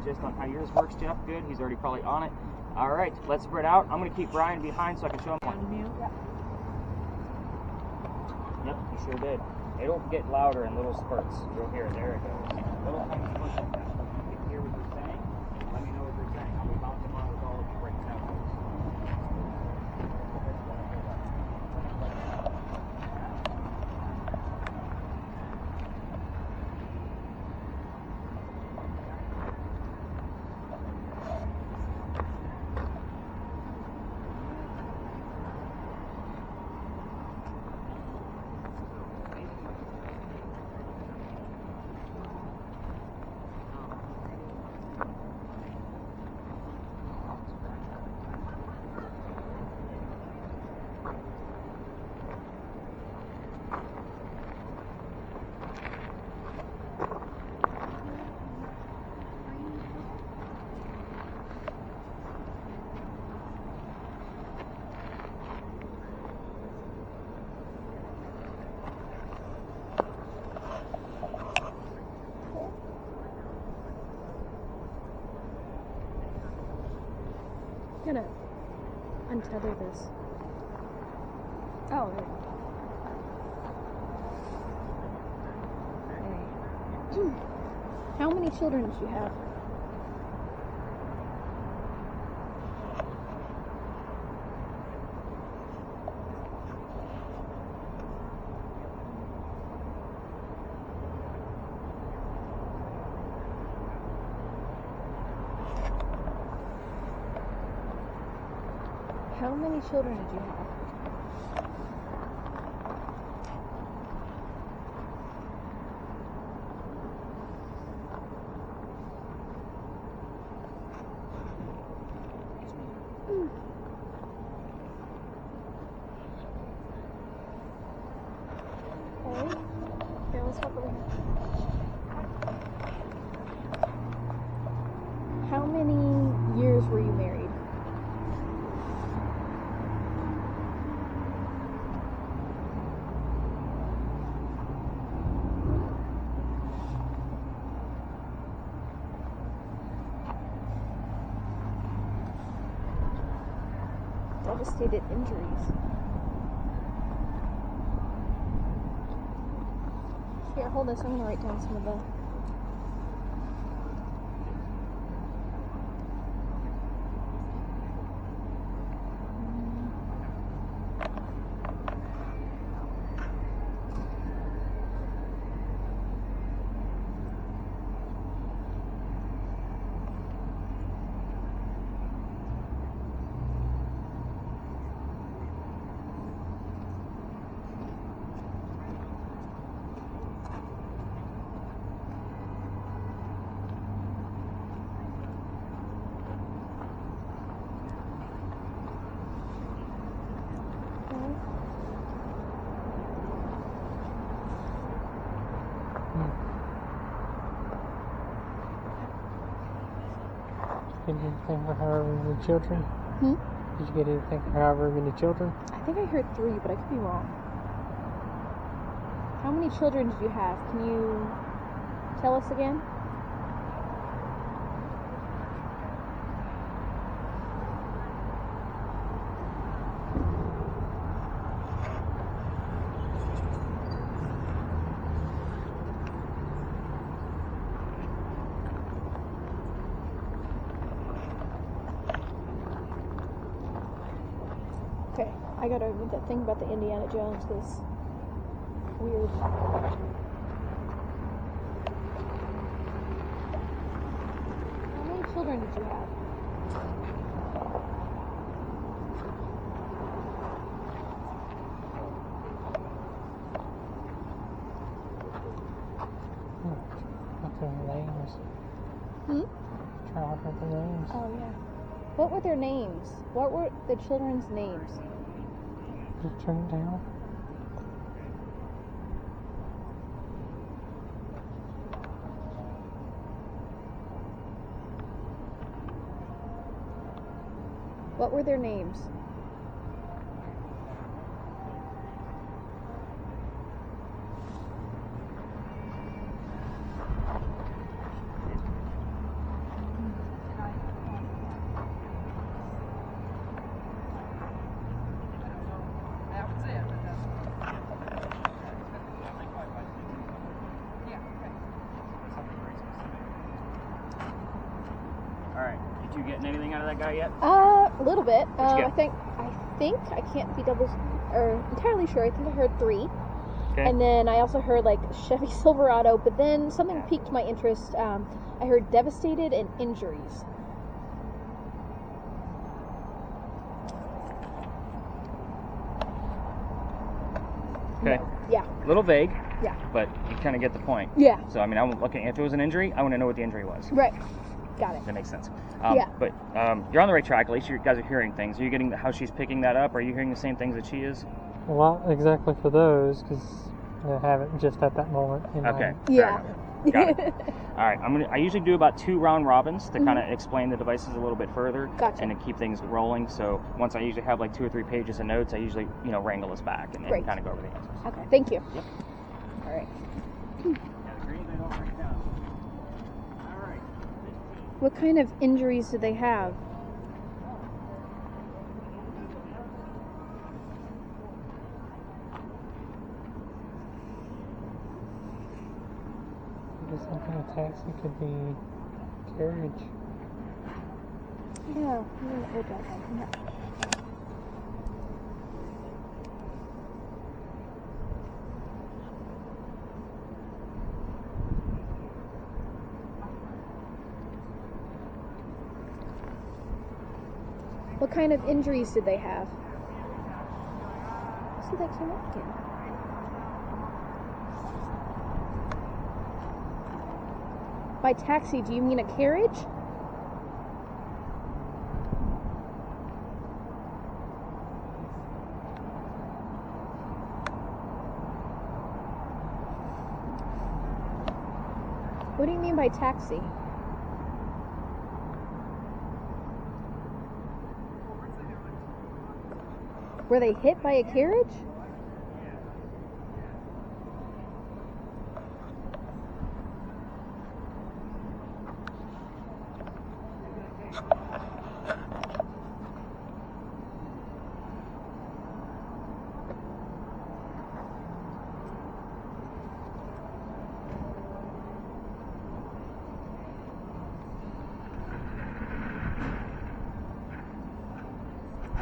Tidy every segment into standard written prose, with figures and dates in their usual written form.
just on how yours works, Jeff. Good. He's already probably on it. All right, let's spread out. I'm going to keep Brian behind so I can show him one. Yep, you sure did. It'll get louder in little spurts. You'll hear it. There it goes. Little tiny spurts like that. You can hear what you're saying. Let me know what you're saying. I'll be bouncing around with all of you right now. I'm gonna untether this. Oh, there. How many children did you have? How many children did you have? Okay. Here, let's walk over here. How many years were you married? Devastated injuries. Here, hold this. I'm going to write down some of the... Did you think for however many children? Hmm? Did you get anything for however many children? I think I heard 3, but I could be wrong. How many children did you have? Can you tell us again? Okay, I gotta read that thing about the Indiana Jones, because weird. How many children did you have? What's their names? Hmm? Try to look at the names. Oh, yeah. What were their names? What were the children's names? Just turn it down. What were their names? right. Did you get anything out of that guy yet? A little bit. What'd you I get? think I can't be entirely sure. I think I heard 3. Okay. And then I also heard like Chevy Silverado, but then something piqued my interest. I heard devastated and injuries. Okay. No. Yeah. A little vague. Yeah. But you kind of get the point. Yeah. So I mean, I'm looking. If it was an injury, I want to know what the injury was. Right. Got it. That makes sense. Yeah. But you're on the right track. At least you guys are hearing things. Are you getting how she's picking that up? Are you hearing the same things that she is? Well, not exactly for those, because I haven't just at that moment. Okay. Yeah. Got it. All right. I usually do about 2 round robins to kind of explain the devices a little bit further. Gotcha. And to keep things rolling. So once I usually have like 2 or 3 pages of notes, I usually wrangle us back and Great. kind of go over the answers. Okay. Thank you. Yep. All right. Yeah, the greens I don't write down. All right. What kind of injuries do they have? Just thinking a taxi could be carriage. Yeah. I'm gonna look at that. What kind of injuries did they have? See, that came up again. By taxi, do you mean a carriage? What do you mean by taxi? Were they hit by a carriage?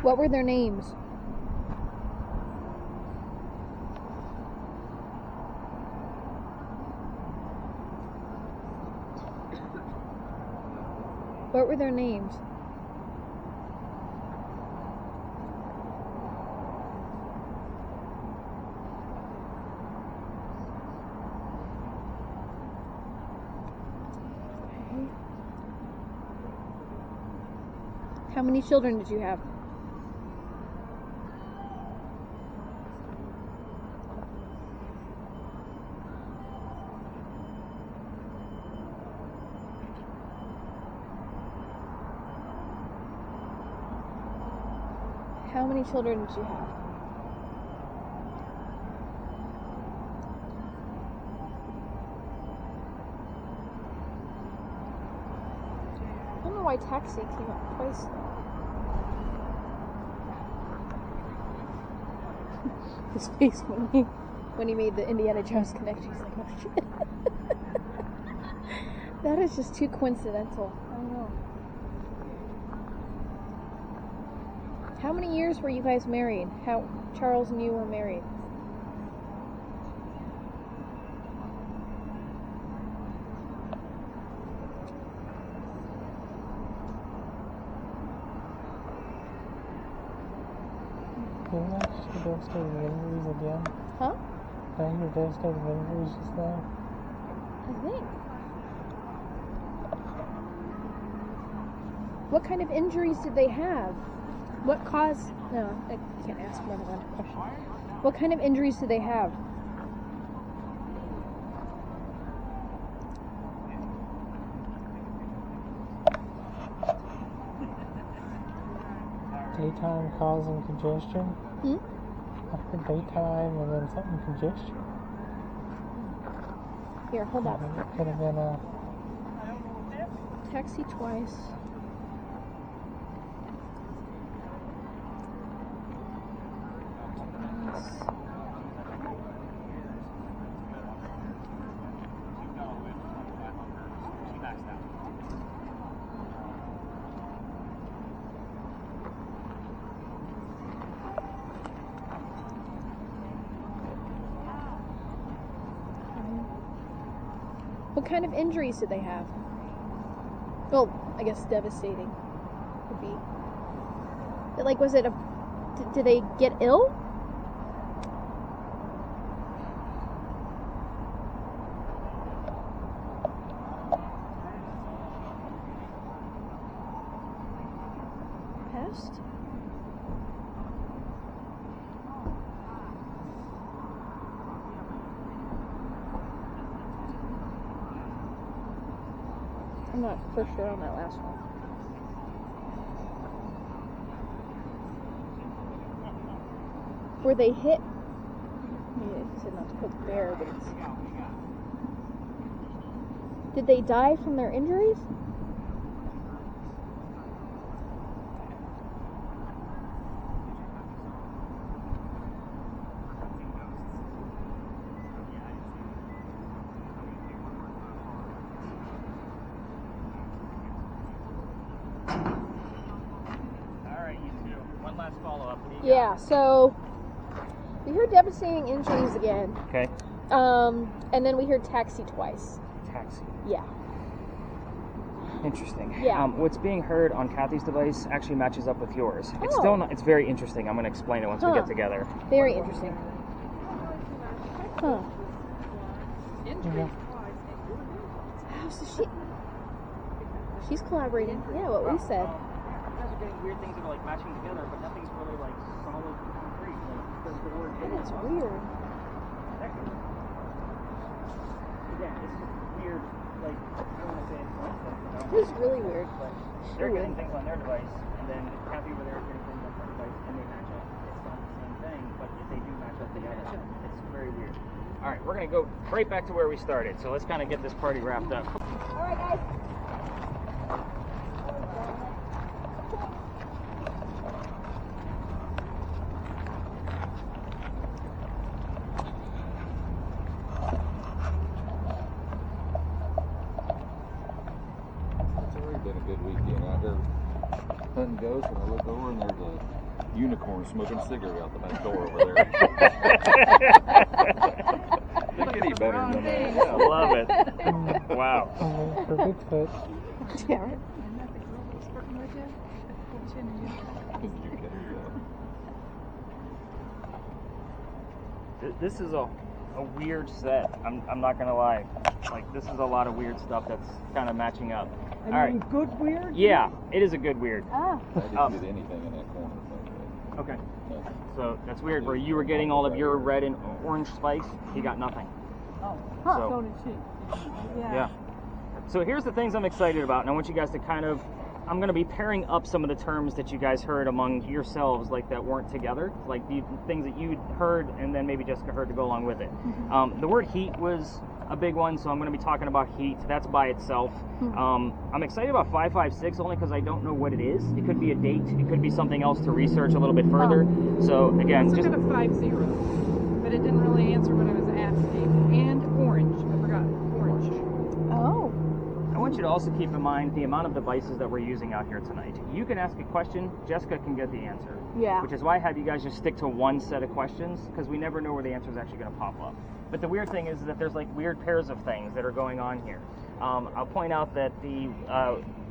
What were their names? What were their names? How many children did you have? How many children did you have? I don't know why taxi came up twice though. His face when he made the Indiana Jones connection, he's like, oh shit. That is just too coincidental. I don't know. How many years were you guys married? How Charles and you were married? Didn't I just hear devastating injuries again? Huh? Did I hear devastating injuries just now? I think. What kind of injuries did they have? What caused... No, I can't ask more than one question. What kind of injuries did they have? Daytime causing congestion? Hmm? After daytime and then something congestion? Here, hold up. It could have been a... Taxi twice. What kind of injuries did they have? Well, I guess devastating would be. But like, was it a? Did they get ill? Pest? I'm not for sure on that last one. Were they hit? I mean, it said not to poke the bear, but it's. Did they die from their injuries? One last follow-up. Yeah, so we heard devastating injuries again. Okay. And then we heard taxi twice. Taxi. Yeah. Interesting. Yeah. What's being heard on Kathy's device actually matches up with yours. It's Oh. still not, it's very interesting. I'm going to explain it once we get together. Very interesting. Huh. So she's collaborating. Yeah, what we said. You guys are getting weird things that are like matching together, but nothing's really like solid concrete. Like, because the word That's weird. Yeah, it's just weird. Like, I don't want to say it's coincidence. This is really weird. But they're getting things on their device, and then Kathy over there is getting things on her device, and they match up. It's not the same thing, but if they do match up together, it's very weird. All right, we're going to go right back to where we started. So let's kind of get this party wrapped up. All right, guys. Been a good weekend out there hunting ghosts, and I look over and there's a unicorn smoking a cigarette out the back door over there. It get any better than that. I love it. Wow. For Bigfoot. Damn it. You can, This is a weird set. I'm not gonna lie. Like, this is a lot of weird stuff that's kind of matching up. All right. Good weird? Yeah, it is a good weird. Ah. I didn't get anything in that corner. Okay. No. So that's weird. Where you were getting all of your red and orange spikes, he got nothing. Oh, So so did she. yeah. So here's the things I'm excited about, and I want you guys to kind of. I'm going to be pairing up some of the terms that you guys heard among yourselves, like that weren't together, like the things that you heard and then maybe Jessica heard to go along with it. The word heat was a big one, so I'm going to be talking about heat. That's by itself. I'm excited about 556 only because I don't know what it is. It could be a date. It could be something else to research a little bit further. So again, Let's just look at a 50, but it didn't really answer what I was asking. And orange. I forgot orange. Oh. I want you to also keep in mind the amount of devices that we're using out here tonight. You can ask a question, Jessica can get the answer. Yeah. Which is why I have you guys just stick to one set of questions, because we never know where the answer is actually going to pop up. But the weird thing is that there's like weird pairs of things that are going on here. I'll point out that the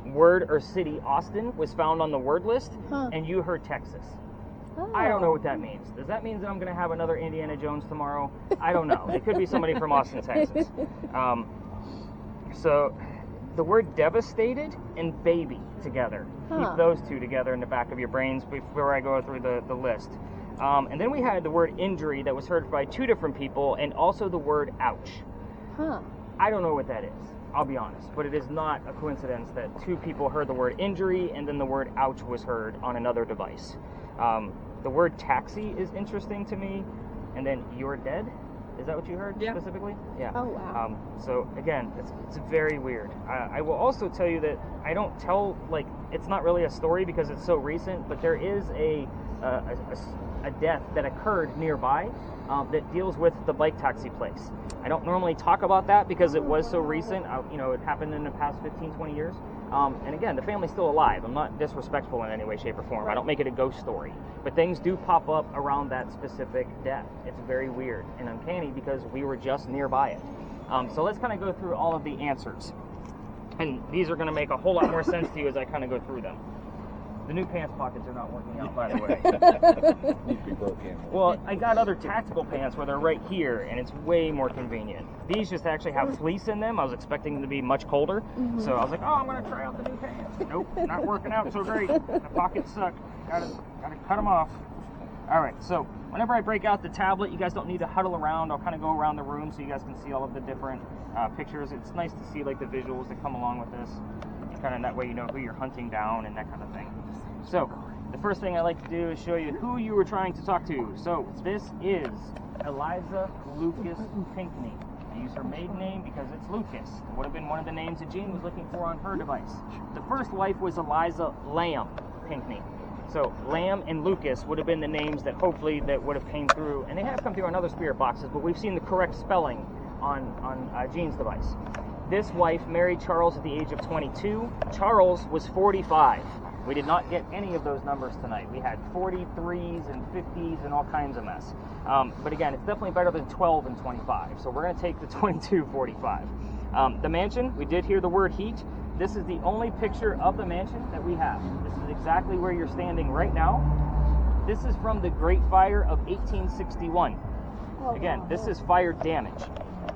word or city Austin was found on the word list, and you heard Texas. Oh. I don't know what that means. Does that mean that I'm going to have another Indiana Jones tomorrow? I don't know. It could be somebody from Austin, Texas. So the word devastated and baby together. Keep those two together in the back of your brains before I go through the list. And then we had the word injury that was heard by two different people, and also the word ouch. I don't know what that is, I'll be honest, but it is not a coincidence that two people heard the word injury and then the word ouch was heard on another device. The word taxi is interesting to me, and then you're dead. Is that what you heard specifically? Yeah. Oh, wow. So again, it's very weird. I will also tell you that I don't tell, like, it's not really a story because it's so recent, but there is a death that occurred nearby that deals with the bike taxi place. I don't normally talk about that because it was so recent. It happened in the past 15, 20 years. And again, the family's still alive. I'm not disrespectful in any way, shape, or form. I don't make it a ghost story. But things do pop up around that specific death. It's very weird and uncanny because we were just nearby it. So let's kind of go through all of the answers. And these are going to make a whole lot more sense to you as I kind of go through them. The new pants pockets are not working out, by the way. Need to be broken. Well, I got other tactical pants where they're right here, and it's way more convenient. These just actually have fleece in them. I was expecting them to be much colder, so I was like, oh, I'm going to try out the new pants. Nope, not working out so great. The pockets suck. Gotta cut them off. All right, so whenever I break out the tablet, you guys don't need to huddle around. I'll kind of go around the room so you guys can see all of the different pictures. It's nice to see like the visuals that come along with this. Kind of that way you know who you're hunting down and that kind of thing. So the first thing I like to do is show you who you were trying to talk to. So this is Eliza Lucas Pinckney. I use her maiden name because it's Lucas. It would have been one of the names that Jean was looking for on her device. The first wife was Eliza Lamb Pinckney. So Lamb and Lucas would have been the names that hopefully that would have came through, and they have come through on other spirit boxes, but we've seen the correct spelling on Jean's device. This wife married Charles at the age of 22. Charles was 45. We did not get any of those numbers tonight. We had 43s and 50s and all kinds of mess. But again, it's definitely better than 12 and 25. So we're going to take the 2245. The mansion, we did hear the word heat. This is the only picture of the mansion that we have. This is exactly where you're standing right now. This is from the Great Fire of 1861. Again, this is fire damage.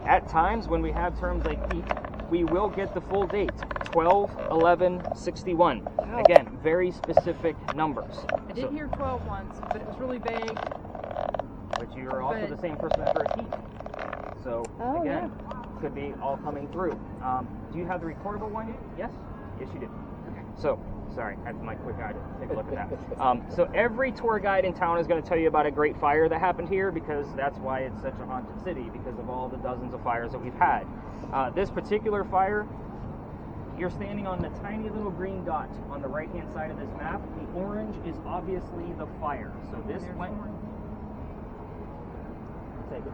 At times, when we have terms like heat, we will get the full date, 12/11/61. Again, very specific numbers. I did hear 12 once, but it was really vague. But you're also the same person that heard heat. So, again, could be all coming through. Do you have the recordable one? Yes? Yes, you do. Okay. So, sorry, I had my quick eye to take a look at that. So every tour guide in town is going to tell you about a great fire that happened here because that's why it's such a haunted city, because of all the dozens of fires that we've had. This particular fire, you're standing on the tiny little green dot on the right-hand side of this map. The orange is obviously the fire. So this went... I'll take it.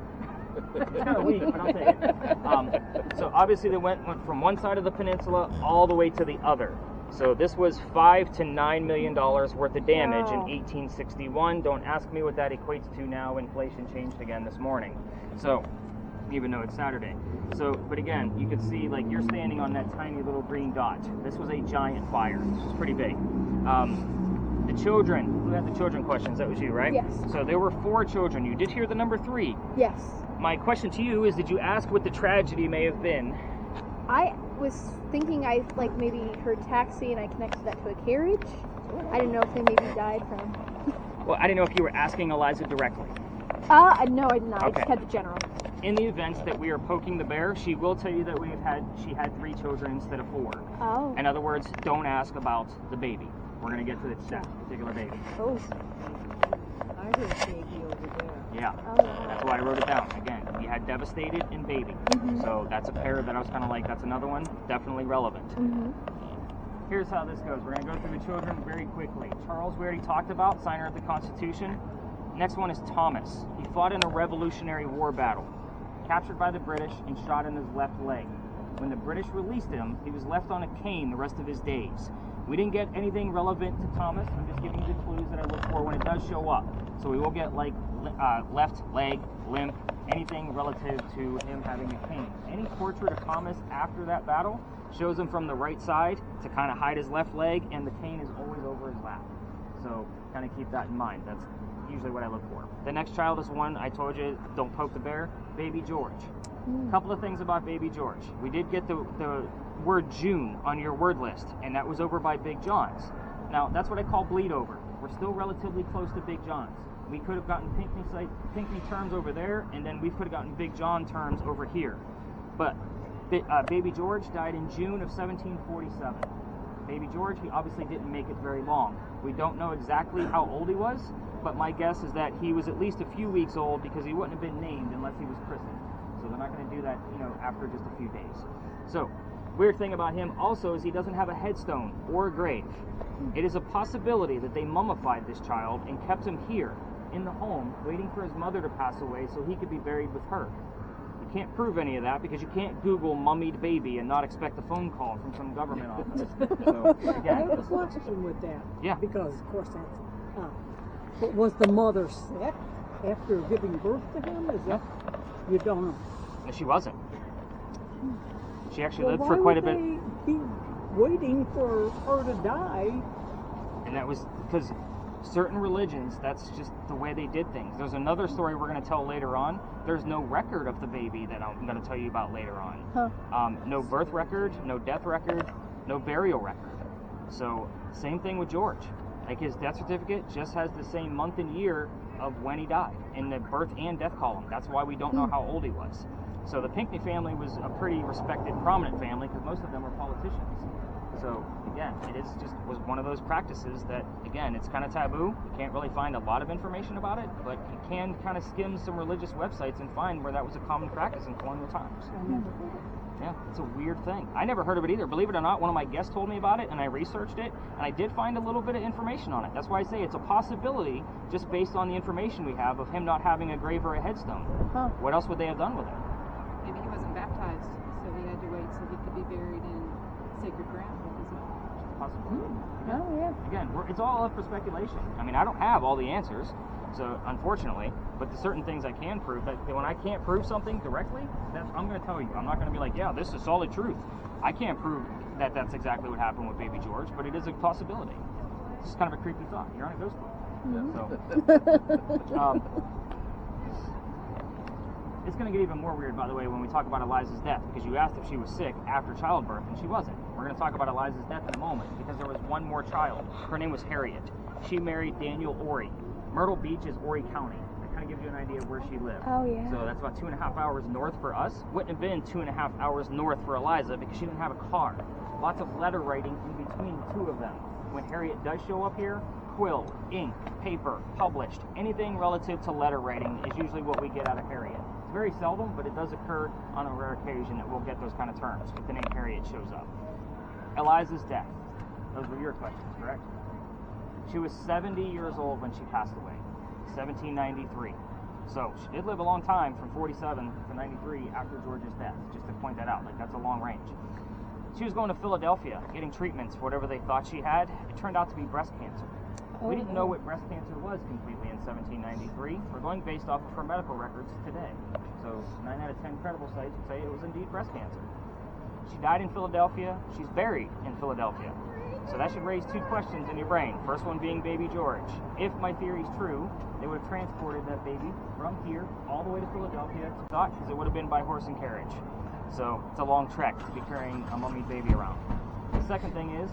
It's kind of weak, but I'll take it. So obviously they went from one side of the peninsula all the way to the other. So this was $5 to $9 million worth of damage in 1861. Don't ask me what that equates to now. Inflation changed again this morning. So, even though it's Saturday. So, but again, you can see like you're standing on that tiny little green dot. This was a giant fire. This was pretty big. The children, who had the children questions? That was you, right? Yes. So there were 4 children. You did hear the number 3. Yes. My question to you is, did you ask what the tragedy may have been? I was thinking I maybe heard taxi and I connected that to a carriage. I didn't know if they maybe died from... Well, I didn't know if you were asking Eliza directly. No, I did not. Okay. I just had the general. In the event that we are poking the bear, she will tell you that she had 3 children instead of 4. Oh. In other words, don't ask about the baby. We're going to get to that particular baby. Oh. I heard baby over there. Yeah. Oh. That's why I wrote it down. Again, we had devastated and baby. Mm-hmm. So that's a pair that I was kind of like, that's another one, definitely relevant. Mm-hmm. Here's how this goes. We're going to go through the children very quickly. Charles, we already talked about, signer of the Constitution. Next one is Thomas. He fought in a Revolutionary War battle, captured by the British and shot in his left leg. When the British released him, he was left on a cane the rest of his days. We didn't get anything relevant to Thomas. I'm just giving you the clues that I look for when it does show up. So we will get like left leg, limp, anything relative to him having a cane. Any portrait of Thomas after that battle shows him from the right side to kind of hide his left leg, and the cane is always over his lap. So kind of keep that in mind. That's usually what I look for. The next child is one I told you, don't poke the bear, Baby George. A couple of things about Baby George. We did get the word June on your word list, and that was over by Big John's. Now, that's what I call bleed over. We're still relatively close to Big John's. We could have gotten Pinckney terms over there, and then we could have gotten Big John terms over here. But Baby George died in June of 1747. Baby George, he obviously didn't make it very long. We don't know exactly how old he was, but my guess is that he was at least a few weeks old because he wouldn't have been named unless he was christened. So they're not going to do that, after just a few days. So, weird thing about him also is he doesn't have a headstone or a grave. It is a possibility that they mummified this child and kept him here in the home, waiting for his mother to pass away so he could be buried with her. You can't prove any of that because you can't Google mummied baby and not expect a phone call from some government office. So, again, I have a question with that. Yeah. Because, of course, that's... but was the mother sick after giving birth to him? Is that... You don't know. no, she wasn't. She actually lived for quite a bit. Why would they be waiting for her to die? And that was because certain religions, that's just the way they did things. There's another story we're going to tell later on. There's no record of the baby that I'm going to tell you about later on. Huh. No birth record, no death record, no burial record. So same thing with George. Like his death certificate just has the same month and year of when he died in the birth and death column. That's why we don't know how old he was. So the Pinckney family was a pretty respected, prominent family because most of them were politicians. So again, was one of those practices that, again, it's kind of taboo. You can't really find a lot of information about it, but you can kind of skim some religious websites and find where that was a common practice in colonial times. Yeah, it's a weird thing. I never heard of it either. Believe it or not, one of my guests told me about it, and I researched it, and I did find a little bit of information on it. That's why I say it's a possibility, just based on the information we have of him not having a grave or a headstone. Huh. What else would they have done with him? Maybe he wasn't baptized, so he had to wait so he could be buried in sacred ground. Possibility. Oh, yeah. Again, it's all up for speculation. I mean, I don't have all the answers, so unfortunately, but the certain things I can prove, that when I can't prove something directly, I'm going to tell you. I'm not going to be like, yeah, this is solid truth. I can't prove that that's exactly what happened with baby George, but it is a possibility. It's just kind of a creepy thought. You're on a ghost boat. So, it's going to get even more weird, by the way, when we talk about Eliza's death, because you asked if she was sick after childbirth, and she wasn't. We're going to talk about Eliza's death in a moment, because there was one more child. Her name was Harriet. She married Daniel Ory. Myrtle Beach is Ory County. That kind of gives you an idea of where she lived. Oh, yeah. So that's about 2.5 hours north for us. Wouldn't have been 2.5 hours north for Eliza, because she didn't have a car. Lots of letter writing in between the two of them. When Harriet does show up here, quill, ink, paper, published, anything relative to letter writing is usually what we get out of Harriet. It's very seldom, but it does occur on a rare occasion that we'll get those kind of terms if the name Harriet shows up. Eliza's death. Those were your questions, correct? She was 70 years old when she passed away, 1793. So she did live a long time, from 47 to 93 after George's death, just to point that out. Like, that's a long range. She was going to Philadelphia, getting treatments for whatever they thought she had. It turned out to be breast cancer. We didn't know what breast cancer was completely in 1793. We're going based off of her medical records today. So 9 out of 10 credible sites would say it was indeed breast cancer. She died in Philadelphia. She's buried in Philadelphia. So that should raise two questions in your brain. First one being baby George. If my theory is true, they would have transported that baby from here all the way to Philadelphia, because it would have been by horse and carriage. So it's a long trek to be carrying a mummy baby around. The second thing is,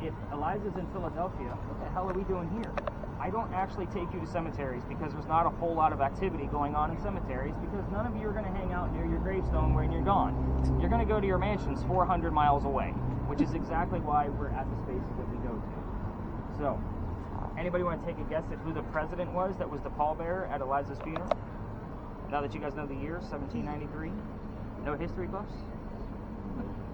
if Eliza's in Philadelphia, what the hell are we doing here? I don't actually take you to cemeteries because there's not a whole lot of activity going on in cemeteries, because none of you are going to hang out near your gravestone when you're gone. You're going to go to your mansions 400 miles away, which is exactly why we're at the spaces that we go to. So, anybody want to take a guess at who the president was that was the pallbearer at Eliza's funeral? Now that you guys know the year, 1793? No history buffs?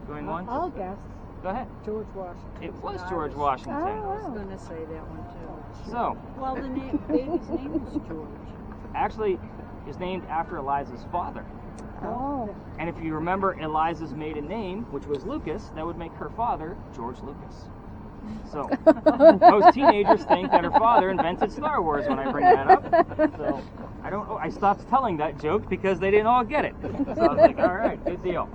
Going once? I'll guess. Go ahead. George Washington. It was George Washington. I was going to say that one too. So, Well, the baby's name is George. actually, is named after Eliza's father. Oh. And if you remember Eliza's maiden name, which was Lucas, that would make her father George Lucas. So, most teenagers think that her father invented Star Wars when I bring that up. So, I stopped telling that joke because they didn't all get it. So I was like, all right, good deal.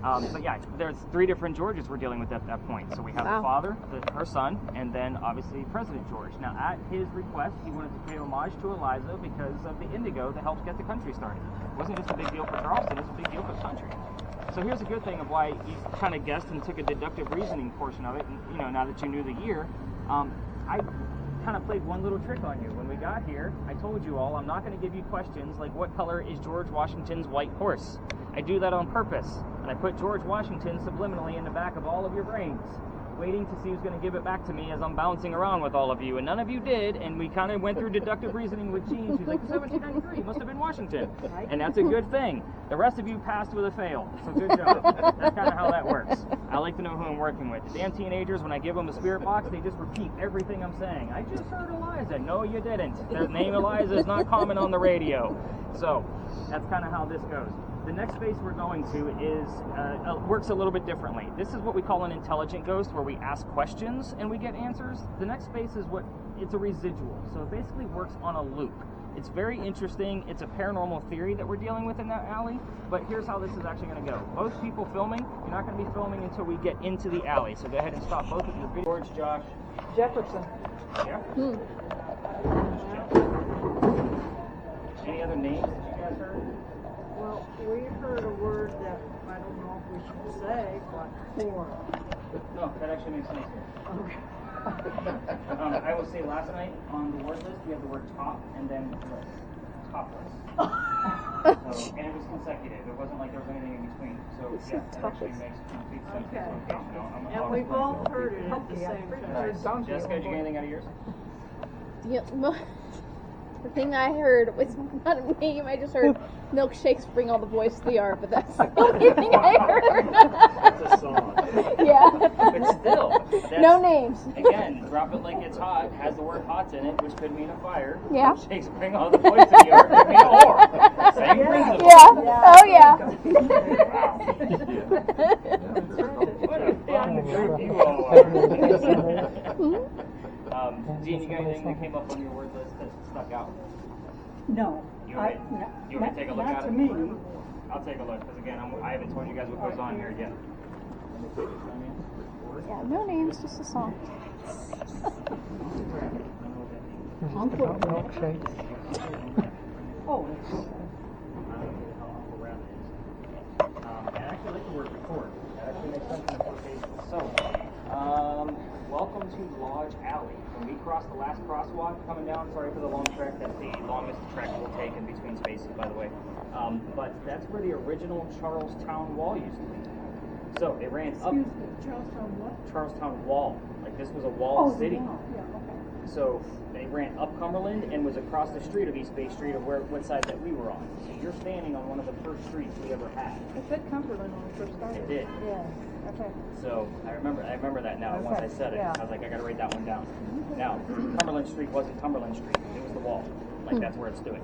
But yeah, there's 3 different Georges we're dealing with at that point. So we have the father, her son, and then obviously President George. Now, at his request, he wanted to pay homage to Eliza because of the indigo that helped get the country started. It wasn't just a big deal for Charleston, it was a big deal for the country. So here's a good thing of why you kind of guessed and took a deductive reasoning portion of it. And, now that you knew the year, I kind of played one little trick on you. When we got here, I told you all I'm not going to give you questions like what color is George Washington's white horse. I do that on purpose, and I put George Washington subliminally in the back of all of your brains, waiting to see who's going to give it back to me as I'm bouncing around with all of you, and none of you did, and we kind of went through deductive reasoning with Jean. She's like, 1793, must have been Washington, and that's a good thing. The rest of you passed with a fail, so good job. That's kind of how that works. I like to know who I'm working with. The damn teenagers, when I give them a spirit box, they just repeat everything I'm saying. I just heard Eliza. No, you didn't. Their name Eliza is not common on the radio. So that's kind of how this goes. The next space we're going to is works a little bit differently. This is what we call an intelligent ghost, where we ask questions and we get answers. The next space is it's a residual, so it basically works on a loop. It's very interesting. It's a paranormal theory that we're dealing with in that alley, but here's how this is actually going to go. Most people filming, you're not going to be filming until we get into the alley, so go ahead and stop both of your videos. George, Josh. Jefferson. Yeah? Any other names that you guys heard? Well, we heard a word that I don't know if we should say, but four. No, that actually makes sense here. Okay. I will say last night on the word list, we had the word top and then list. Top list. So, and it was consecutive. It wasn't like there was anything in between. So, yeah, that actually makes complete sense. Okay. And we've all heard it at the same time. Jessica, did you get anything out of yours? Yeah, the thing I heard was not a name. I just heard milkshakes bring all the boys to the yard, but that's the only thing I heard. That's a song. Yeah. But still, No names. Again, drop it like it's hot, has the word hot in it, which could mean a fire. Yeah. Milkshakes bring all the boys to the yard, could mean a whore. Same principle. Yeah. Oh yeah. What a fun group you all are. Gene, you got anything that came up on your word list that stuck out? No. You want me to take a look not at to it? me. I'll take a look, because again, I haven't told you guys what goes on here yet. Yeah. No names, just a song. Uncle. Milkshakes. Oh, I actually like the word record. That actually makes sense in the quotation. So, welcome to Lodge Alley. When we cross the last crosswalk coming down, sorry for the long trek, that's the longest trek we'll take in between spaces, by the way. But that's where the original Charlestown Wall used to be. So, it ran up. excuse me, Charlestown what? Charlestown Wall. Like, this was a walled city. wow. Yeah, okay. So they ran up Cumberland and was across the street of East Bay Street of what side that we were on. So you're standing on one of the first streets we ever had. It said Cumberland when we first started. It did. Yeah. Okay. So I remember that now. Once I said it, Yeah. I was like, I gotta write that one down. Now, Cumberland Street wasn't Cumberland Street. It was the wall. Like that's where it stood.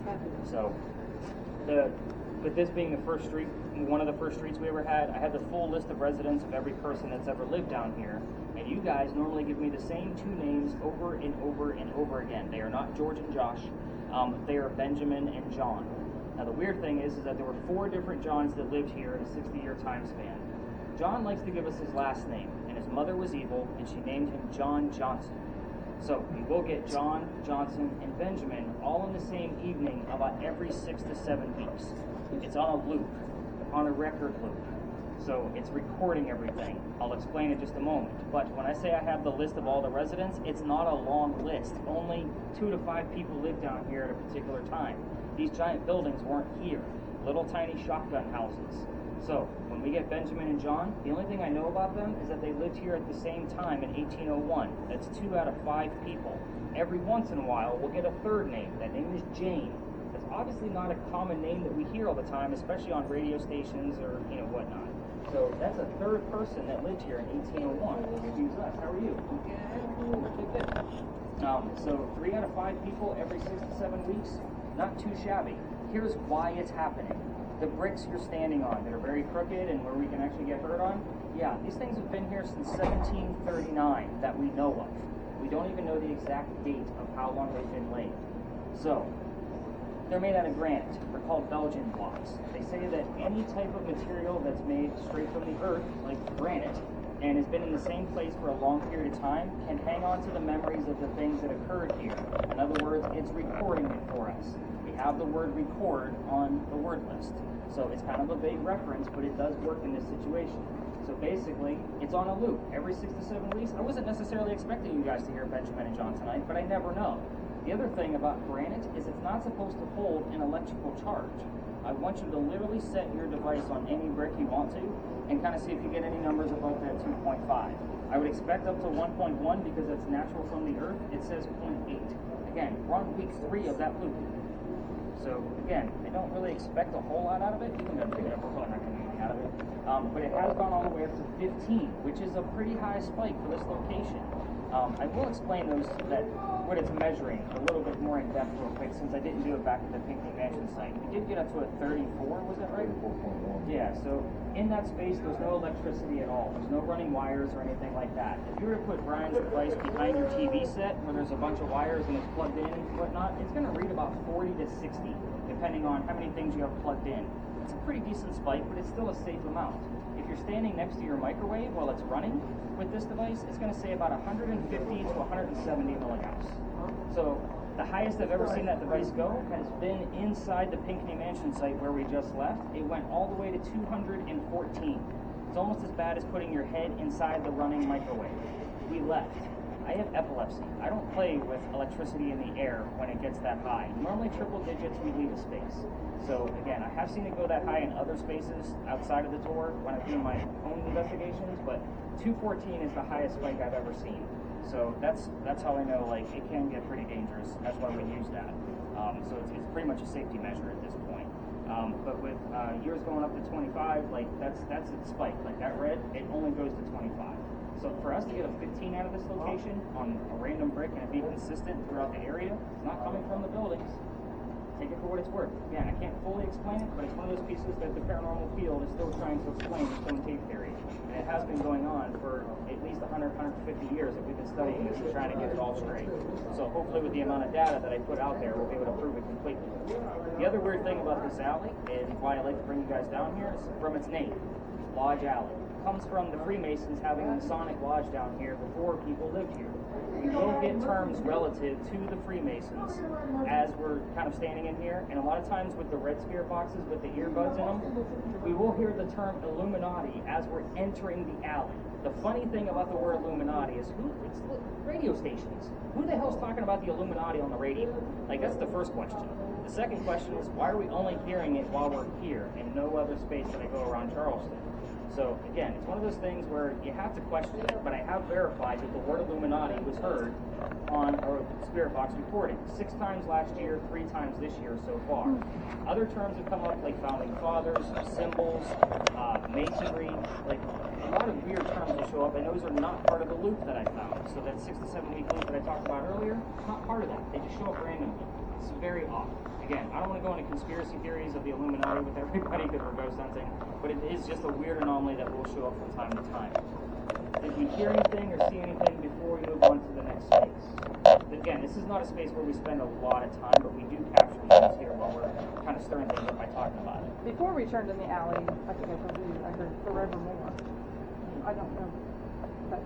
So with this being the first street, one of the first streets we ever had, I had the full list of residents of every person that's ever lived down here. And you guys normally give me the same two names over and over and over again. They are not George and Josh. They are Benjamin and John. Now the weird thing is that there were 4 different Johns that lived here in a 60-year time span. John likes to give us his last name, and his mother was evil, and she named him John Johnson. So we will get John, Johnson, and Benjamin all in the same evening about every 6 to 7 weeks. It's on a loop, on a record loop. So it's recording everything. I'll explain in just a moment. But when I say I have the list of all the residents, it's not a long list. Only 2 to 5 people live down here at a particular time. These giant buildings weren't here. Little tiny shotgun houses. So when we get Benjamin and John, the only thing I know about them is that they lived here at the same time in 1801. That's 2 out of 5 people. Every once in a while, we'll get a third name. That name is Jane. That's obviously not a common name that we hear all the time, especially on radio stations or whatnot. So that's a third person that lived here in 1801. Excuse us. How are you? So 3 out of 5 people every 6 to 7 weeks. Not too shabby. Here's why it's happening. The bricks you're standing on that are very crooked and where we can actually get hurt on, yeah, these things have been here since 1739 that we know of. We don't even know the exact date of how long they've been laid. So, they're made out of granite. They're called Belgian blocks. They say that any type of material that's made straight from the earth, like granite, and has been in the same place for a long period of time, can hang on to the memories of the things that occurred here. In other words, it's recording it for us. We have the word record on the word list. So it's kind of a vague reference, but it does work in this situation. So basically, it's on a loop. Every 6 to 7 weeks, I wasn't necessarily expecting you guys to hear Benjamin and John tonight, but I never know. The other thing about granite is it's not supposed to hold an electrical charge. I want you to literally set your device on any brick you want to and kind of see if you get any numbers above that 2.5. I would expect up to 1.1 because that's natural from the earth. It says 0.8. Again, we're on week 3 of that loop. So again, I don't really expect a whole lot out of it. You can go pick it up. We're probably not going to get anything out of it. But it has gone all the way up to 15, which is a pretty high spike for this location. I will explain what it's measuring a little bit more in depth real quick, since I didn't do it back at the Pinckney Mansion site. We did get up to a 34, was that right? 34.1. Yeah, so in that space, there's no electricity at all. There's no running wires or anything like that. If you were to put Brian's device behind your TV set, where there's a bunch of wires and it's plugged in and whatnot, it's going to read about 40 to 60, depending on how many things you have plugged in. It's a pretty decent spike, but it's still a safe amount. If you're standing next to your microwave while it's running with this device, it's going to say about 150 to 170 milliamps. So the highest I've ever seen that device go has been inside the Pinckney Mansion site where we just left. It went all the way to 214. It's almost as bad as putting your head inside the running microwave. We left. I have epilepsy. I don't play with electricity in the air when it gets that high. Normally triple digits, we leave a space. So again, I have seen it go that high in other spaces outside of the tour when I'm doing my own investigations, but 214 is the highest spike I've ever seen. So that's how I know, like, it can get pretty dangerous. That's why we use that. So it's pretty much a safety measure at this point. But with yours going up to 25, like that's a spike. Like that red, it only goes to 25. So for us to get a 15 out of this location on a random brick and it be consistent throughout the area, it's not coming from the buildings. Take it for what it's worth. Again, I can't fully explain it, but it's one of those pieces that the paranormal field is still trying to explain the stone tape theory. And it has been going on for at least 100, 150 years that we've been studying this and trying to get it all straight. So hopefully with the amount of data that I put out there, we'll be able to prove it completely. The other weird thing about this alley, and why I like to bring you guys down here, is from its name, Lodge Alley. Comes from the Freemasons having a Masonic lodge down here before people lived here. We will get terms relative to the Freemasons as we're kind of standing in here, and a lot of times with the red spirit boxes with the earbuds in them, we will hear the term Illuminati as we're entering the alley. The funny thing about the word Illuminati is it's radio stations. Who the hell's talking about the Illuminati on the radio? Like, that's the first question. The second question is, why are we only hearing it while we're here and no other space that I go around Charleston? So again, it's one of those things where you have to question it, but I have verified that the word Illuminati was heard on a spirit box recording 6 times last year, 3 times this year so far. Other terms have come up like founding fathers, symbols, masonry, like a lot of weird terms will show up, and those are not part of the loop that I found. So that 6 to 7 week loop that I talked about earlier, not part of that. They just show up randomly. It's very odd. Again, I don't want to go into conspiracy theories of the Illuminati with everybody because we're ghost hunting, but it is just a weird anomaly that will show up from time to time. Did we hear anything or see anything before we move on to the next space? Again, this is not a space where we spend a lot of time, but we do capture things here while we're kind of stirring things up by talking about it. Before we turned in the alley, I think I told you, I heard forevermore. I don't know. But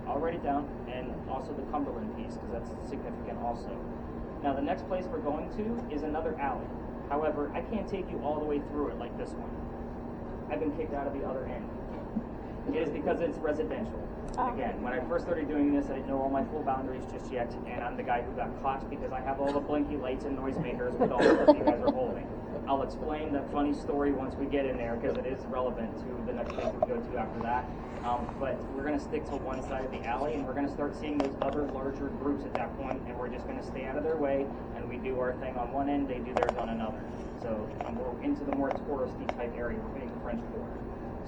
I'll write it down, and also the Cumberland piece, because that's significant also. Now, the next place we're going to is another alley. However, I can't take you all the way through it like this one. I've been kicked out of the other end. It is because it's residential. Again, when I first started doing this, I didn't know all my full boundaries just yet, and I'm the guy who got caught because I have all the blinky lights and noisemakers with all the stuff you guys are holding. I'll explain that funny story once we get in there because it is relevant to the next place we go to after that. But we're going to stick to one side of the alley, and we're going to start seeing those other larger groups at that point, and we're just going to stay out of their way, and we do our thing on one end, they do theirs on another. So we're into the more touristy type area. We're hitting the French Quarter.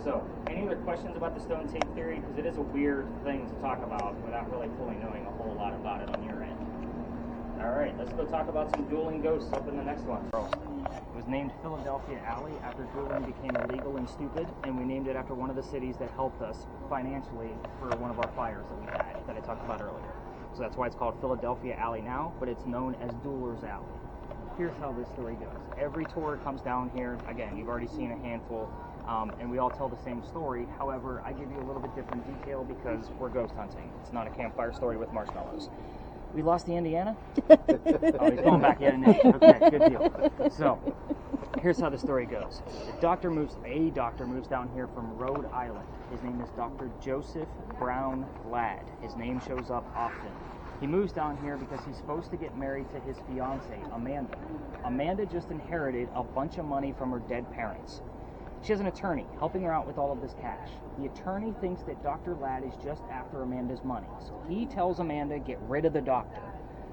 So, any other questions about the stone tape theory? Because it is a weird thing to talk about without really fully knowing a whole lot about it on your end. Alright, let's go talk about some dueling ghosts up in the next one. It was named Philadelphia Alley after dueling became illegal and stupid, and we named it after one of the cities that helped us financially for one of our fires that we had that I talked about earlier. So that's why it's called Philadelphia Alley now, but it's known as Duelers Alley. Here's how this story goes. Every tour comes down here. Again, you've already seen a handful. And we all tell the same story. However, I give you a little bit different detail because we're ghost hunting. It's not a campfire story with marshmallows. We lost the Indiana? Oh, he's going back yet again. Okay, good deal. So, here's how the story goes. A doctor moves down here from Rhode Island. His name is Dr. Joseph Brown Ladd. His name shows up often. He moves down here because he's supposed to get married to his fiancée, Amanda. Amanda just inherited a bunch of money from her dead parents. She has an attorney helping her out with all of this cash. The attorney thinks that Dr. Ladd is just after Amanda's money. So he tells Amanda, get rid of the doctor.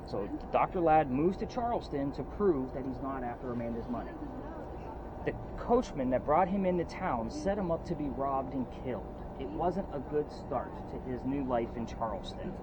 So Dr. Ladd moves to Charleston to prove that he's not after Amanda's money. The coachman that brought him into town set him up to be robbed and killed. it wasn't a good start to his new life in Charleston.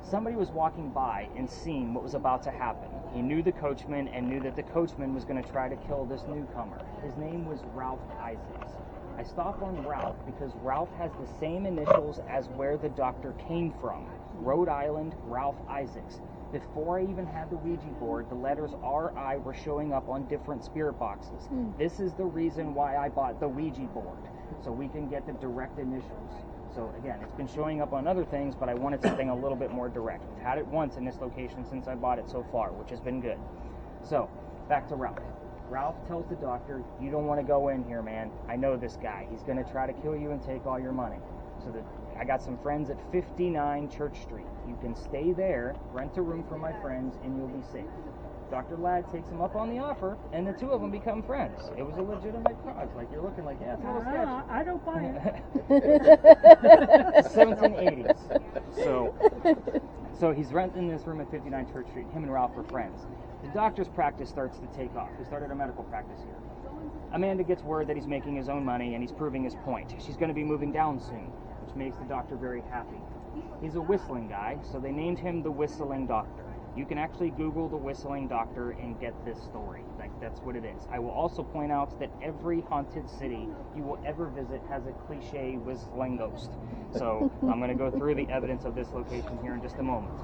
Somebody was walking by and seeing what was about to happen. He knew the coachman and knew that the coachman was going to try to kill this newcomer. His name was Ralph Isaacs. I stopped on Ralph because Ralph has the same initials as where the doctor came from. Rhode Island, Ralph Isaacs. Before I even had the Ouija board, the letters R.I. were showing up on different spirit boxes. This is the reason why I bought the Ouija board, so we can get the direct initials. So again, it's been showing up on other things, but I wanted something a little bit more direct. We've had it once in this location since I bought it so far, which has been good. So, back to Ralph. Ralph tells the doctor, you don't want to go in here, man. I know this guy. He's going to try to kill you and take all your money. So I got some friends at 59 Church Street. You can stay there, rent a room for my friends, and you'll be safe. Dr. Ladd takes him up on the offer, and the two of them become friends. It was a legitimate cause. Like, you're looking like, yeah, it's a little sketch. I don't buy it. 1780s. So he's renting this room at 59 Church Street. Him and Ralph are friends. The doctor's practice starts to take off. He started a medical practice here. Amanda gets word that he's making his own money and he's proving his point. She's going to be moving down soon, which makes the doctor very happy. He's a whistling guy, so they named him the Whistling Doctor. You can actually Google the Whistling Doctor and get this story. Like, that's what it is. I will also point out that every haunted city you will ever visit has a cliche whistling ghost. So I'm going to go through the evidence of this location here in just a moment.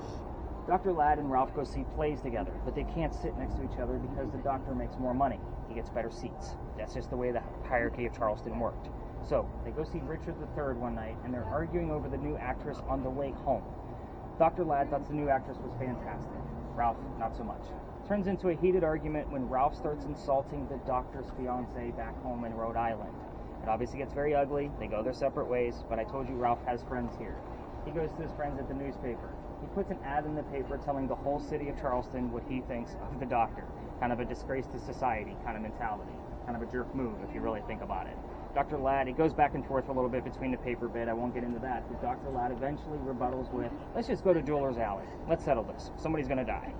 Dr. Ladd and Ralph go see plays together, but they can't sit next to each other because the doctor makes more money. He gets better seats. That's just the way the hierarchy of Charleston worked. So they go see Richard III one night, and they're arguing over the new actress on the way home. Dr. Ladd thought the new actress was fantastic. Ralph, not so much. Turns into a heated argument when Ralph starts insulting the doctor's fiancée back home in Rhode Island. It obviously gets very ugly. They go their separate ways, but I told you Ralph has friends here. He goes to his friends at the newspaper. He puts an ad in the paper telling the whole city of Charleston what he thinks of the doctor. Kind of a disgrace to society kind of mentality. Kind of a jerk move if you really think about it. Dr. Ladd, it goes back and forth a little bit between the paper bit. I won't get into that. But Dr. Ladd eventually rebuttals with, let's just go to Jeweler's Alley. Let's settle this. Somebody's going to die.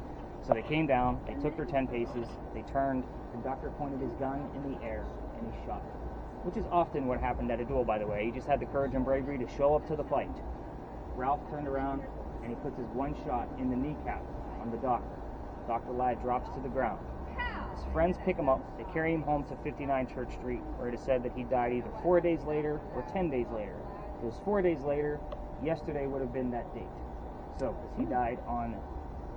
So they came down. They took their 10 paces. They turned. The doctor pointed his gun in the air and he shot her. Which is often what happened at a duel, by the way. He just had the courage and bravery to show up to the fight. Ralph turned around and he puts his one shot in the kneecap on the doctor. Dr. Ladd drops to the ground. His friends pick him up. They carry him home to 59 Church Street, where it is said that he died either 4 days later or 10 days later. If it was 4 days later, yesterday would have been that date. So, because he died on,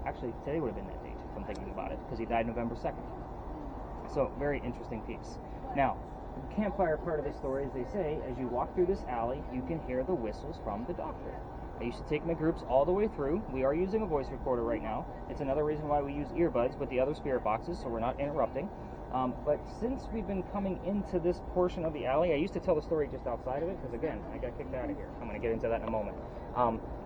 actually today would have been that date, if I'm thinking about it, because he died November 2nd. So, very interesting piece. Now, the campfire part of the story is they say, as you walk through this alley, you can hear the whistles from the doctor. I used to take my groups all the way through. We are using a voice recorder right now. It's another reason why we use earbuds with the other spirit boxes, so we're not interrupting. But since we've been coming into this portion of the alley, I used to tell the story just outside of it, because again, I got kicked out of here. I'm going to get into that in a moment.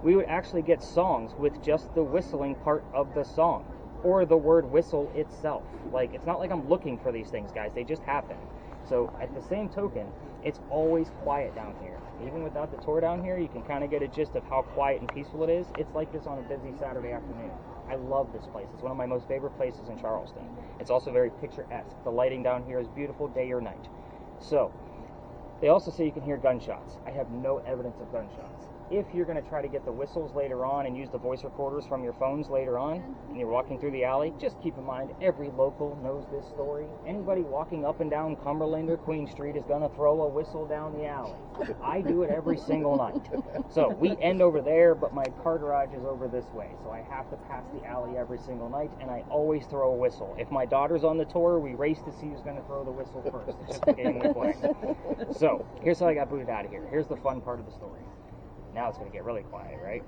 We would actually get songs with just the whistling part of the song, or the word whistle itself. Like, it's not like I'm looking for these things, guys. They just happen. So, at the same token, it's always quiet down here. Even without the tour down here, you can kind of get a gist of how quiet and peaceful it is. It's like this on a busy Saturday afternoon. I love this place. It's one of my most favorite places in Charleston. It's also very picturesque. The lighting down here is beautiful day or night. So, they also say you can hear gunshots. I have no evidence of gunshots. If you're going to try to get the whistles later on and use the voice recorders from your phones later on, and you're walking through the alley, just keep in mind every local knows this story. Anybody walking up and down Cumberland or Queen Street is going to throw a whistle down the alley. I do it every single night. So we end over there, but my car garage is over this way, so I have to pass the alley every single night, and I always throw a whistle. If my daughter's on the tour, we race to see who's going to throw the whistle first. It's just a game we play. So here's how I got booted out of here. Here's the fun part of the story. Now it's going to get really quiet, right?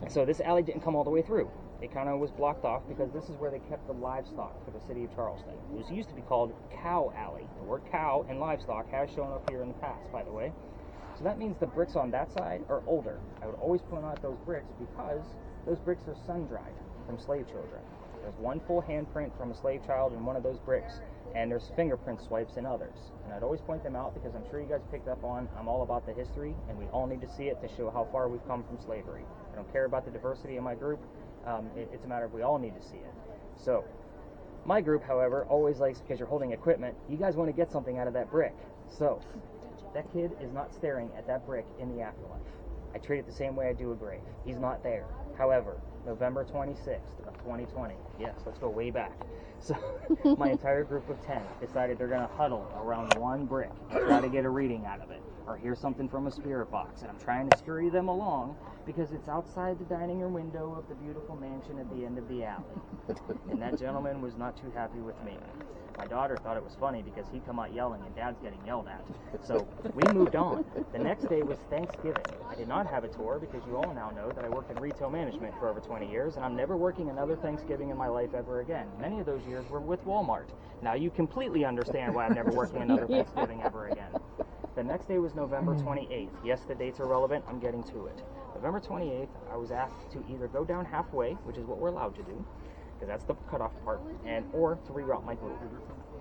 So this alley didn't come all the way through. It kind of was blocked off because this is where they kept the livestock for the city of Charleston. It was used to be called Cow Alley. The word cow and livestock has shown up here in the past, by the way. So that means the bricks on that side are older. I would always point out those bricks because those bricks are sun-dried from slave children. There's one full handprint from a slave child in one of those bricks, and there's fingerprint swipes in others. And I'd always point them out because I'm sure you guys picked up on I'm all about the history, and we all need to see it to show how far we've come from slavery. I don't care about the diversity in my group. It's a matter of we all need to see it. So, my group, however, always likes, because you're holding equipment, you guys want to get something out of that brick. So, That kid is not staring at that brick in the afterlife. I treat it the same way I do a grave. He's not there. However, November 26th of 2020, yes, let's go way back. So my entire group of 10 decided they're going to huddle around one brick and try to get a reading out of it, or hear something from a spirit box. And I'm trying to scurry them along because it's outside the dining room window of the beautiful mansion at the end of the alley. And that gentleman was not too happy with me. My daughter thought it was funny because he come out yelling and Dad's getting yelled at. So we moved on. The next day was Thanksgiving. I did not have a tour because you all now know that I worked in retail management for over 20 years and I'm never working another Thanksgiving in my life ever again. Many of those years were with Walmart. Now you completely understand why I'm never working another Thanksgiving ever again. The next day was November 28th. Yes, the dates are relevant. I'm getting to it. November 28th, I was asked to either go down halfway, which is what we're allowed to do, because that's the cutoff part, or to reroute my group.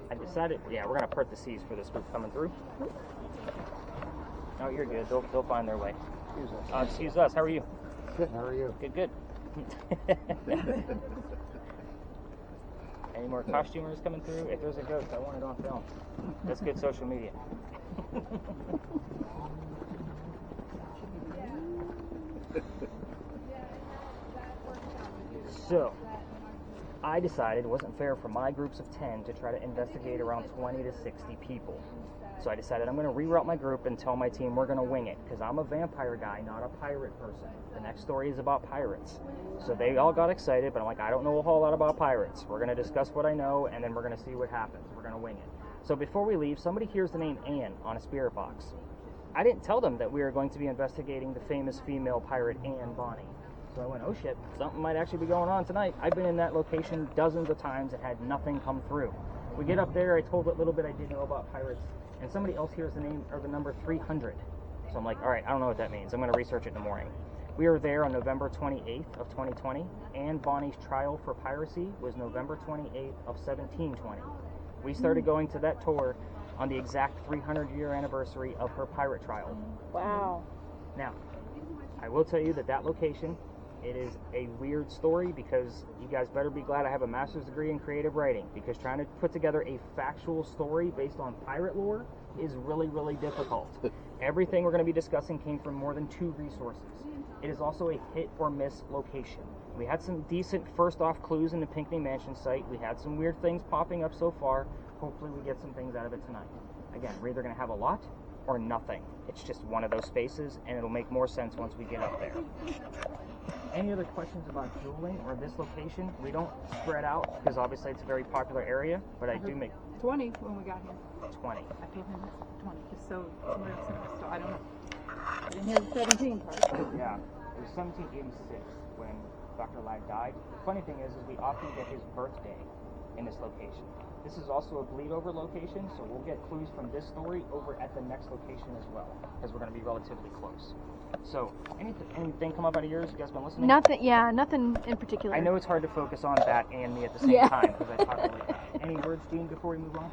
I decided, yeah, we're going to part the seas for this group coming through. No, you're good. They'll find their way. Excuse us. How are you? Good, how are you? Good. Any more costumers coming through? If there's a ghost, I want it on film. That's good social media. So, I decided it wasn't fair for my groups of 10 to try to investigate around 20 to 60 people. So I decided I'm going to reroute my group and tell my team we're going to wing it, because I'm a vampire guy, not a pirate person. The next story is about pirates. So they all got excited, but I'm like, I don't know a whole lot about pirates. We're going to discuss what I know, and then we're going to see what happens. We're going to wing it. So before we leave, somebody hears the name Anne on a spirit box. I didn't tell them that we were going to be investigating the famous female pirate Anne Bonny. So I went, oh shit, something might actually be going on tonight. I've been in that location dozens of times and had nothing come through. We get up there, I told what little bit I did know about pirates, and somebody else hears the name or the number 300. So I'm like, all right, I don't know what that means. I'm going to research it in the morning. We were there on November 28th of 2020. Anne Bonny's trial for piracy was November 28th of 1720. We started going to that tour on the exact 300-year anniversary of her pirate trial. Wow. Now, I will tell you that location, it is a weird story, because you guys better be glad I have a master's degree in creative writing, because trying to put together a factual story based on pirate lore is really, really difficult. Everything we're going to be discussing came from more than 2 resources. It is also a hit or miss location. We had some decent first off clues in the Pinckney Mansion site. We had some weird things popping up so far. Hopefully we get some things out of it tonight. Again, we're either going to have a lot or nothing. It's just one of those spaces, and it'll make more sense once we get up there. Any other questions about dueling or this location? We don't spread out, because obviously it's a very popular area, but I do make 20 when we got here. 20. I told him 20, just so somebody else knows. So I don't know. I didn't hear the 17 part. Yeah, it was 1786 when Dr. Lag died. The funny thing is we often get his birthday in this location. This is also a bleed over location, so we'll get clues from this story over at the next location as well, because we're going to be relatively close. So, anything come up out of yours? You guys been listening? Nothing in particular. I know it's hard to focus on that and me at the same time, because I talk really fast. Any words, Dean, before we move on?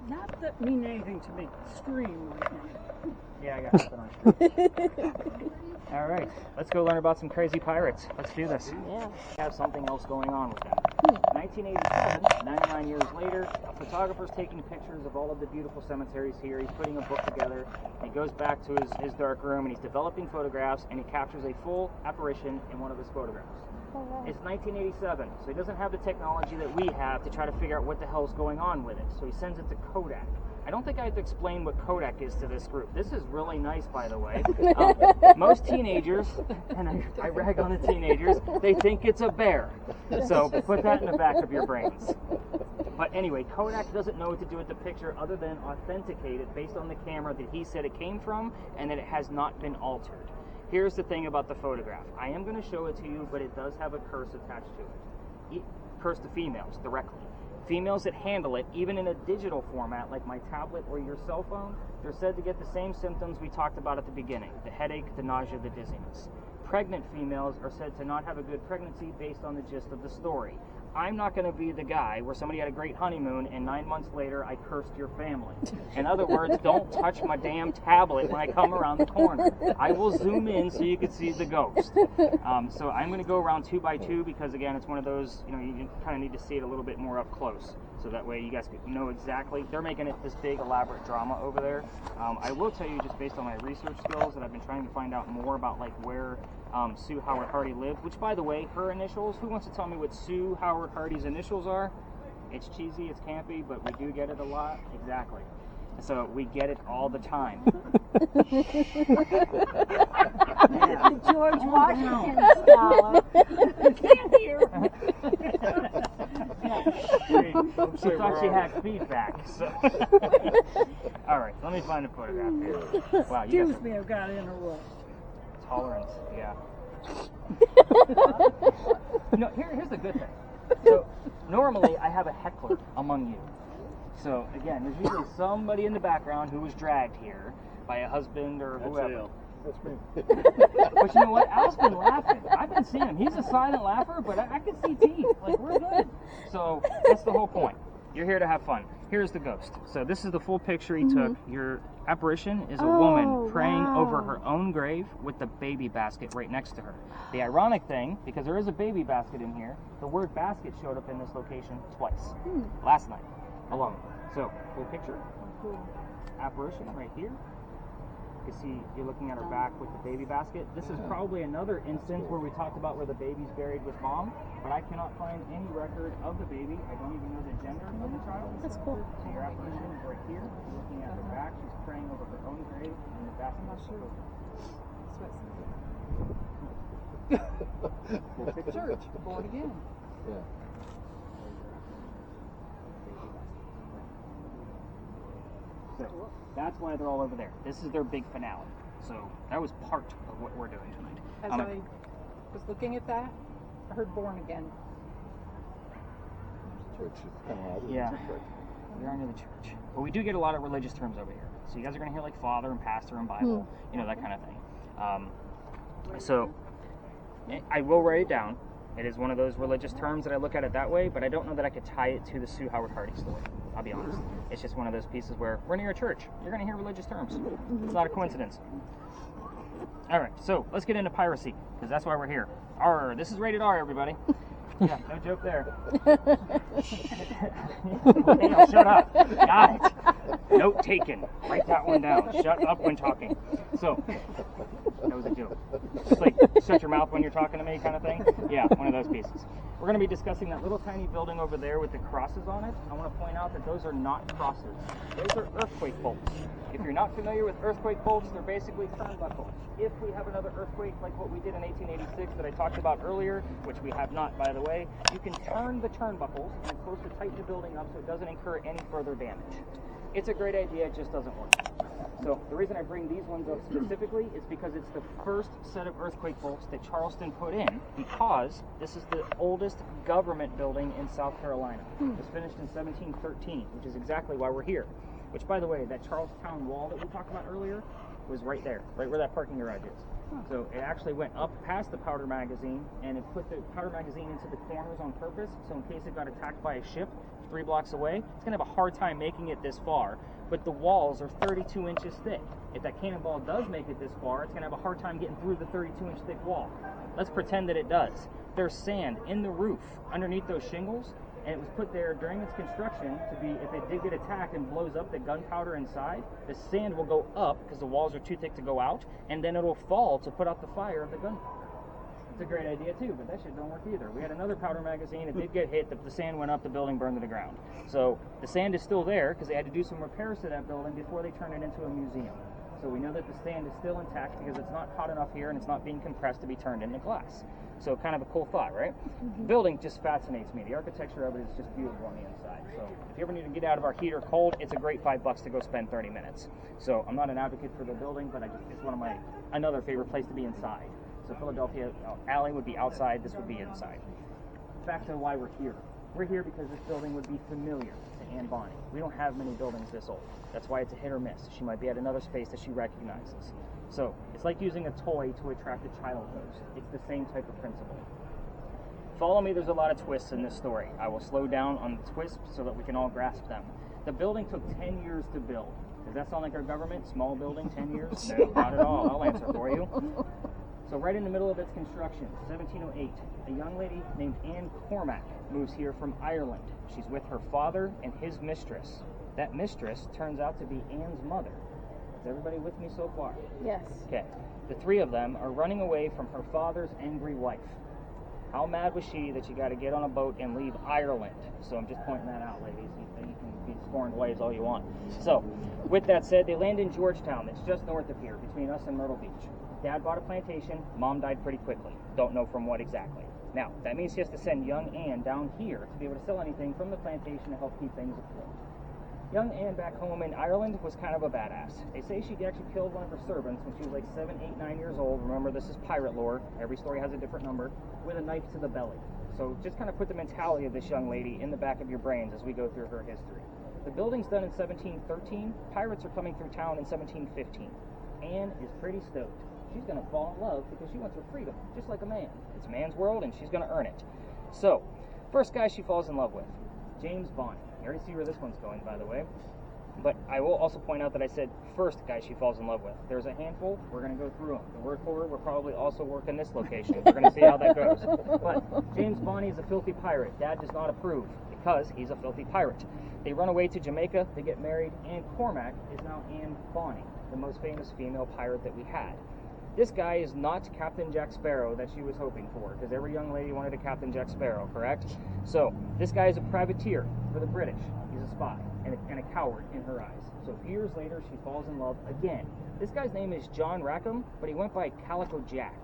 Not that mean anything to me. Scream right now. Yeah, I got nothing on screen. All right, let's go learn about some crazy pirates. Let's do this. Yeah. We have something else going on with that. 1987, 99 years later, a photographer's taking pictures of all of the beautiful cemeteries here. He's putting a book together. He goes back to his dark room, and he's developing photographs, and he captures a full apparition in one of his photographs. It's 1987, so he doesn't have the technology that we have to try to figure out what the hell's going on with it. So he sends it to Kodak. I don't think I have to explain what Kodak is to this group. This is really nice, by the way. Most teenagers, and I rag on the teenagers, they think it's a bear. So put that in the back of your brains. But anyway, Kodak doesn't know what to do with the picture other than authenticate it based on the camera that he said it came from and that it has not been altered. Here's the thing about the photograph. I am going to show it to you, but it does have a curse attached to it. Curse to females directly. Females that handle it, even in a digital format like my tablet or your cell phone, they're said to get the same symptoms we talked about at the beginning: the headache, the nausea, the dizziness. Pregnant females are said to not have a good pregnancy based on the gist of the story. I'm not going to be the guy where somebody had a great honeymoon and 9 months later I cursed your family. In other words, don't touch my damn tablet when I come around the corner. I will zoom in so you can see the ghost. So I'm going to go around 2 by 2 because, again, it's one of those, you kind of need to see it a little bit more up close. So that way you guys could know exactly. They're making it this big elaborate drama over there. I will tell you, just based on my research skills, that I've been trying to find out more about like where Sue Howard Hardy lived, which by the way, her initials, who wants to tell me what Sue Howard Hardy's initials are? It's cheesy, it's campy, but we do get it a lot. Exactly. So we get it all the time. The George Washington style. Can't hear. She thought she had feedback. So. All right, let me find a photograph here. Wow, you guys Excuse me, I've got to interrupt. tolerance, yeah. No, here's the good thing. So normally I have a heckler among you. So again, there's usually somebody in the background who was dragged here by a husband or whoever. That's me. But you know what? Al's been laughing. I've been seeing him. He's a silent laugher, but I can see teeth. Like, we're good. So that's the whole point. You're here to have fun. Here's the ghost. So this is the full picture he took. Your apparition is a woman praying over her own grave with the baby basket right next to her. The ironic thing, because there is a baby basket in here, the word basket showed up in this location twice. Last night alone. So full picture. Apparition right here. You see, you're looking at her back with the baby basket. This is probably another instance where we talked about where the baby's buried with mom, but I cannot find any record of the baby. I don't even know the gender of the child. That's cool. So your apparition is right here. You're looking at her back. She's praying over her own grave, and the basket is sure. Church, born again. Yeah. So that's why they're all over there. This is their big finale. So that was part of what we're doing tonight. As I was looking at that, I heard born again. Church is kind of Yeah. They're under the church. But we do get a lot of religious terms over here. So you guys are going to hear like father and pastor and Bible, you know, that kind of thing. So I will write it down. It is one of those religious terms that I look at it that way, but I don't know that I could tie it to the Sue Howard Hardy story. I'll be honest. It's just one of those pieces where we're near a church. You're going to hear religious terms. It's not a coincidence. All right, so let's get into piracy, because that's why we're here. This is rated R, everybody. Yeah, no joke there. Hey, shut up. Got it. Note taken. Write that one down. Shut up when talking. So, that was a joke. Just like shut your mouth when you're talking to me kind of thing. Yeah, one of those pieces. We're going to be discussing that little tiny building over there with the crosses on it. I want to point out that those are not crosses. Those are earthquake bolts. If you're not familiar with earthquake bolts, they're basically turnbuckles. If we have another earthquake like what we did in 1886 that I talked about earlier, which we have not, by the way, you can turn the turnbuckles and it's supposed to tighten the building up so it doesn't incur any further damage. It's a great idea, it just doesn't work. So the reason I bring these ones up specifically is because it's the first set of earthquake bolts that Charleston put in, because this is the oldest government building in South Carolina. It was finished in 1713, which is exactly why we're here. Which, by the way, that Charlestown wall that we talked about earlier was right there, right where that parking garage is. So it actually went up past the powder magazine, and it put the powder magazine into the corners on purpose, so in case it got attacked by a ship 3 blocks away, it's going to have a hard time making it this far, but the walls are 32 inches thick. If that cannonball does make it this far, it's going to have a hard time getting through the 32-inch thick wall. Let's pretend that it does. There's sand in the roof underneath those shingles, and it was put there during its construction to be, if it did get attacked and blows up the gunpowder inside, the sand will go up because the walls are too thick to go out, and then it'll fall to put out the fire of the gunpowder. It's a great idea too, but that shit don't work either. We had another powder magazine, it did get hit, the sand went up, the building burned to the ground. So the sand is still there because they had to do some repairs to that building before they turned it into a museum. So we know that the sand is still intact because it's not hot enough here and it's not being compressed to be turned into glass. So kind of a cool thought, right? The building just fascinates me. The architecture of it is just beautiful on the inside. So if you ever need to get out of our heat or cold, it's a great $5 to go spend 30 minutes. So I'm not an advocate for the building, but it's one of my, another favorite place to be inside. So Philadelphia Alley would be outside, this would be inside. Back to why we're here. We're here because this building would be familiar to Anne Bonny. We don't have many buildings this old. That's why it's a hit or miss. She might be at another space that she recognizes. So it's like using a toy to attract a child ghost. It's the same type of principle. Follow me, there's a lot of twists in this story. I will slow down on the twists so that we can all grasp them. The building took 10 years to build. Does that sound like our government? Small building, 10 years? No, not at all. I'll answer for you. So right in the middle of its construction, 1708, a young lady named Anne Cormack moves here from Ireland. She's with her father and his mistress. That mistress turns out to be Anne's mother. Is everybody with me so far? Yes. Okay. The three of them are running away from her father's angry wife. How mad was she that she got to get on a boat and leave Ireland? So I'm just pointing that out, ladies. You can be scorned ways all you want. So, with that said, they land in Georgetown. That's just north of here, between us and Myrtle Beach. Dad bought a plantation. Mom died pretty quickly. Don't know from what exactly. Now, that means he has to send young Anne down here to be able to sell anything from the plantation to help keep things afloat. Young Anne back home in Ireland was kind of a badass. They say she actually killed one of her servants when she was like 7, 8, 9 years old. Remember, this is pirate lore. Every story has a different number. With a knife to the belly. So just kind of put the mentality of this young lady in the back of your brains as we go through her history. The building's done in 1713. Pirates are coming through town in 1715. Anne is pretty stoked. She's going to fall in love because she wants her freedom, just like a man. It's a man's world, and she's going to earn it. So, first guy she falls in love with, James Bond. You already see where this one's going, by the way. But I will also point out that I said first guy she falls in love with. There's a handful. We're going to go through them. The word for it will probably also work in this location. We're going to see how that goes. But James Bonny is a filthy pirate. Dad does not approve because he's a filthy pirate. They run away to Jamaica. They get married. Anne Cormack is now Anne Bonny, the most famous female pirate that we had. This guy is not Captain Jack Sparrow that she was hoping for, because every young lady wanted a Captain Jack Sparrow, correct? So, this guy is a privateer for the British. He's a spy and a coward in her eyes. So a few years later, she falls in love again. This guy's name is John Rackham, but he went by Calico Jack.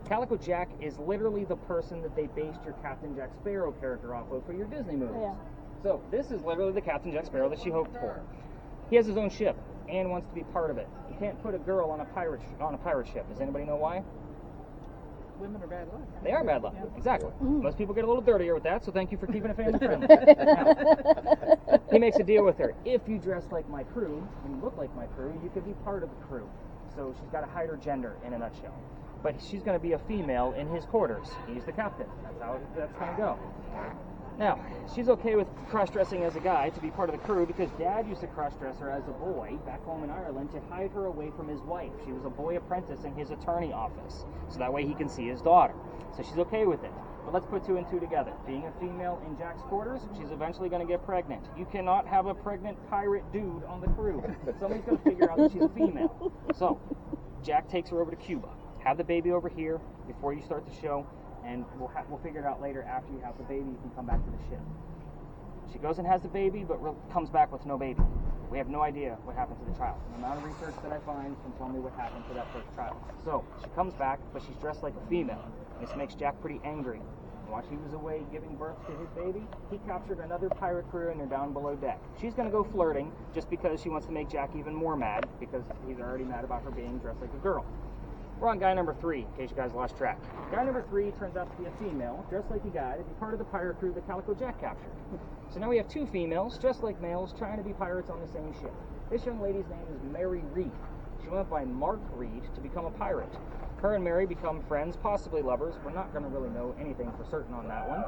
Calico Jack is literally the person that they based your Captain Jack Sparrow character off of for your Disney movies. Yeah. So, this is literally the Captain Jack Sparrow that she hoped for. He has his own ship. Anne wants to be part of it. You can't put a girl on a pirate ship. Does anybody know why? Women are bad luck. They are bad luck. Yeah. Exactly. Mm. Most people get a little dirtier with that, so thank you for keeping it family friendly. Now, he makes a deal with her. If you dress like my crew and you look like my crew, you could be part of the crew. So she's got to hide her gender in a nutshell. But she's going to be a female in his quarters. He's the captain. That's how that's going to go. Now, she's okay with cross-dressing as a guy to be part of the crew because Dad used to cross-dress her as a boy back home in Ireland to hide her away from his wife. She was a boy apprentice in his attorney office, so that way he can see his daughter. So she's okay with it. But let's put two and two together. Being a female in Jack's quarters, she's eventually going to get pregnant. You cannot have a pregnant pirate dude on the crew. Somebody's going to figure out that she's a female. So, Jack takes her over to Cuba. Have the baby over here before you start the show. And we'll figure it out later. After you have the baby, you can come back to the ship. She goes and has the baby, but comes back with no baby. We have no idea what happened to the child. The amount of research that I find can tell me what happened to that first child. So, she comes back, but she's dressed like a female. This makes Jack pretty angry. And while she was away giving birth to his baby, he captured another pirate crew and they're down below deck. She's going to go flirting just because she wants to make Jack even more mad, because he's already mad about her being dressed like a girl. We're on guy number 3, in case you guys lost track. Guy number 3 turns out to be a female, dressed like a guy, to be part of the pirate crew that Calico Jack captured. So now we have 2 females, dressed like males, trying to be pirates on the same ship. This young lady's name is Mary Reed. She went by Mark Reed to become a pirate. Her and Mary become friends, possibly lovers. We're not going to really know anything for certain on that one.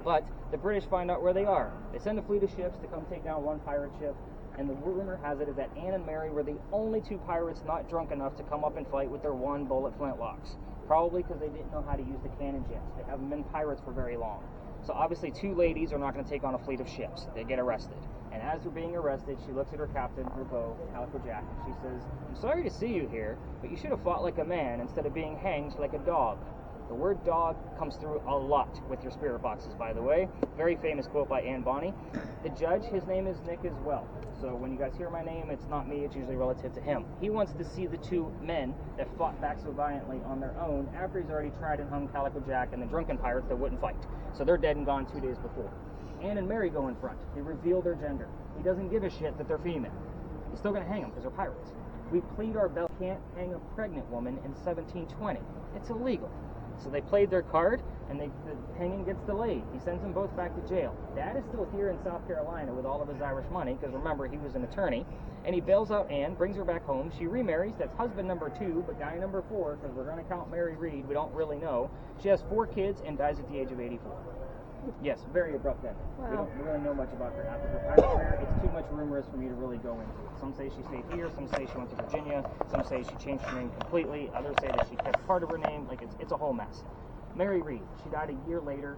But the British find out where they are. They send a fleet of ships to come take down one pirate ship. And the rumor has it is that Anne and Mary were the only 2 pirates not drunk enough to come up and fight with their 1-bullet flintlocks. Probably because they didn't know how to use the cannon jets. They haven't been pirates for very long. So obviously 2 ladies are not going to take on a fleet of ships. They get arrested. And as they're being arrested, she looks at her captain, her beau, Calico Jack, and she says, "I'm sorry to see you here, but you should have fought like a man instead of being hanged like a dog." The word dog comes through a lot with your spirit boxes, by the way. Very famous quote by Anne Bonny. The judge, his name is Nick as well. So when you guys hear my name, it's not me, it's usually relative to him. He wants to see the 2 men that fought back so valiantly on their own after he's already tried and hung Calico Jack and the drunken pirates that wouldn't fight. So they're dead and gone 2 days before. Anne and Mary go in front. They reveal their gender. He doesn't give a shit that they're female. He's still going to hang them because they're pirates. We plead our belt. Can't hang a pregnant woman in 1720. It's illegal. So they played their card, and the hanging gets delayed. He sends them both back to jail. Dad is still here in South Carolina with all of his Irish money, because remember, he was an attorney. And he bails out Anne, brings her back home. She remarries. That's husband number 2, but guy number 4, because we're going to count Mary Reed. We don't really know. She has 4 kids and dies at the age of 84. Yes, very abrupt ending. Wow. We don't really know much about her after her pirate career. It's too much rumors for me to really go into it. Some say she stayed here, some say she went to Virginia, some say she changed her name completely, others say that she kept part of her name. Like, it's a whole mess. Mary Read, she died a year later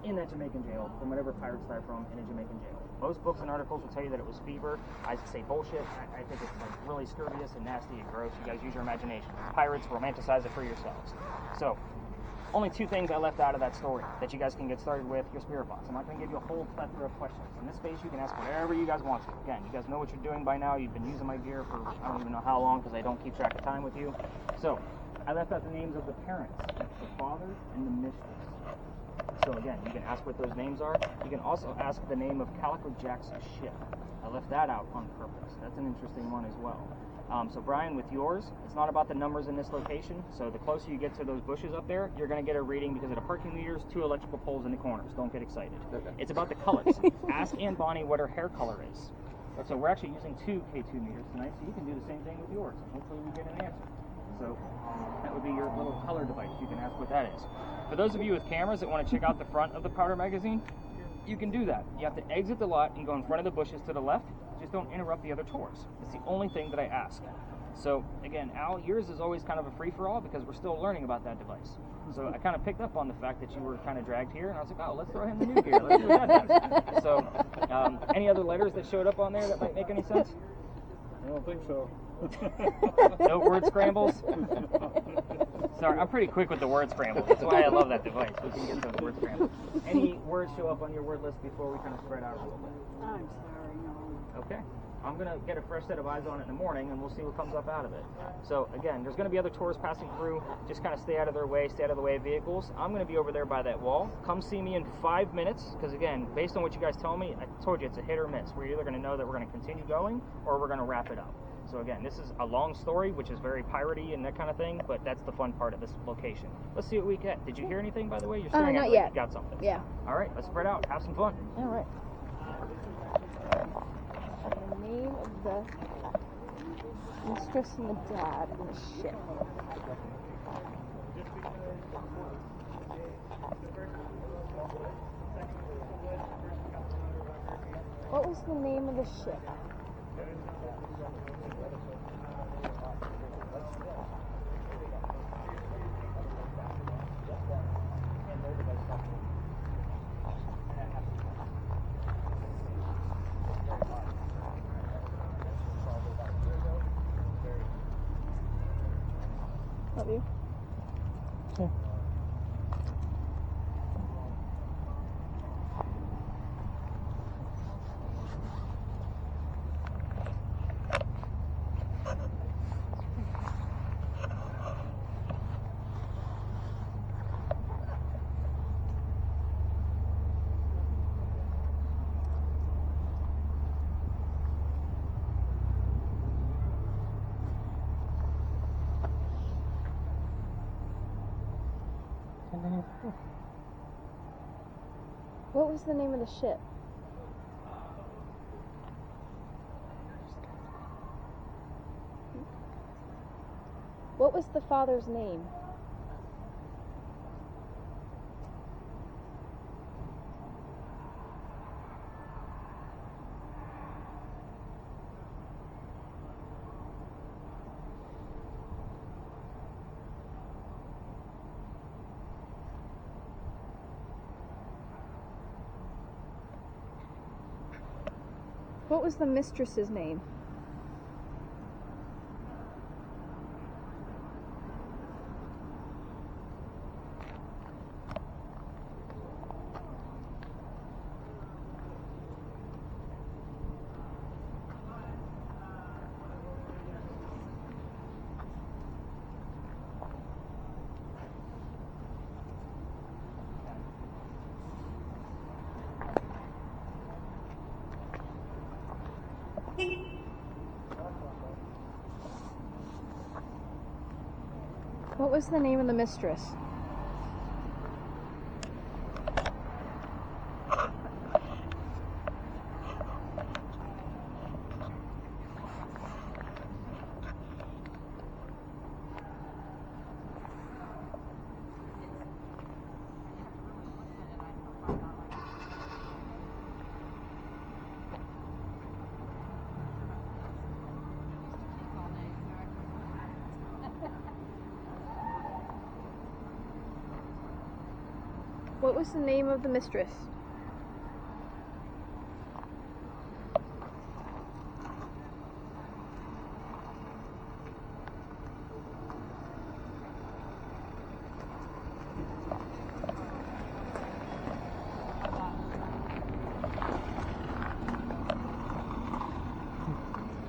in that Jamaican jail from whatever pirates died from in a Jamaican jail. Most books and articles will tell you that it was fever. I say bullshit. I think it's like really scurrilous and nasty and gross. You guys use your imagination. Pirates, romanticize it for yourselves. So, only two things I left out of that story that you guys can get started with your spirit box. I'm not going to give you a whole plethora of questions. In this space, you can ask whatever you guys want to. Again, you guys know what you're doing by now. You've been using my gear for I don't even know how long because I don't keep track of time with you. So, I left out the names of the parents, the father and the mistress. So again, you can ask what those names are. You can also ask the name of Calico Jack's ship. I left that out on purpose. That's an interesting one as well. So Brian, with yours, it's not about the numbers in this location. So the closer you get to those bushes up there, you're going to get a reading because of the parking meters, 2 electrical poles in the corners. Don't get excited. Okay. It's about the colors. Ask Ann Bonnie what her hair color is. So we're actually using 2 K2 meters tonight, so you can do the same thing with yours. Hopefully we get an answer. So that would be your little color device. You can ask what that is. For those of you with cameras that want to check out the front of the powder magazine, you can do that. You have to exit the lot and go in front of the bushes to the left. Just don't interrupt the other tours. It's the only thing that I ask. So again, Al, yours is always kind of a free-for-all because we're still learning about that device. So I kind of picked up on the fact that you were kind of dragged here, and I was like, oh, let's throw him the new gear. Let's see what that does. So any other letters that showed up on there that might make any sense? I don't think so. No word scrambles? Sorry, I'm pretty quick with the word scrambles. That's why I love that device. We can get those word scrambles. Any words show up on your word list before we kind of spread out a little bit? I'm sorry, no. Okay. I'm going to get a fresh set of eyes on it in the morning, and we'll see what comes up out of it. So, again, there's going to be other tours passing through. Just kind of stay out of their way, stay out of the way of vehicles. I'm going to be over there by that wall. Come see me in 5 minutes, because, again, based on what you guys tell me, I told you it's a hit or miss. We're either going to know that we're going to continue going, or we're going to wrap it up. So, again, this is a long story, which is very piratey and that kind of thing, but that's the fun part of this location. Let's see what we get. Did you hear anything, by the way? You're staring at not me yet. like you got something. Yeah. All right, let's spread out. Have some fun. All right. The name of the mistress and the dad and the ship. What was the name of the ship? Love you. Okay. What was the name of the ship? What was the father's name? What was the mistress's name? What was the name of the mistress? What was the name of the mistress?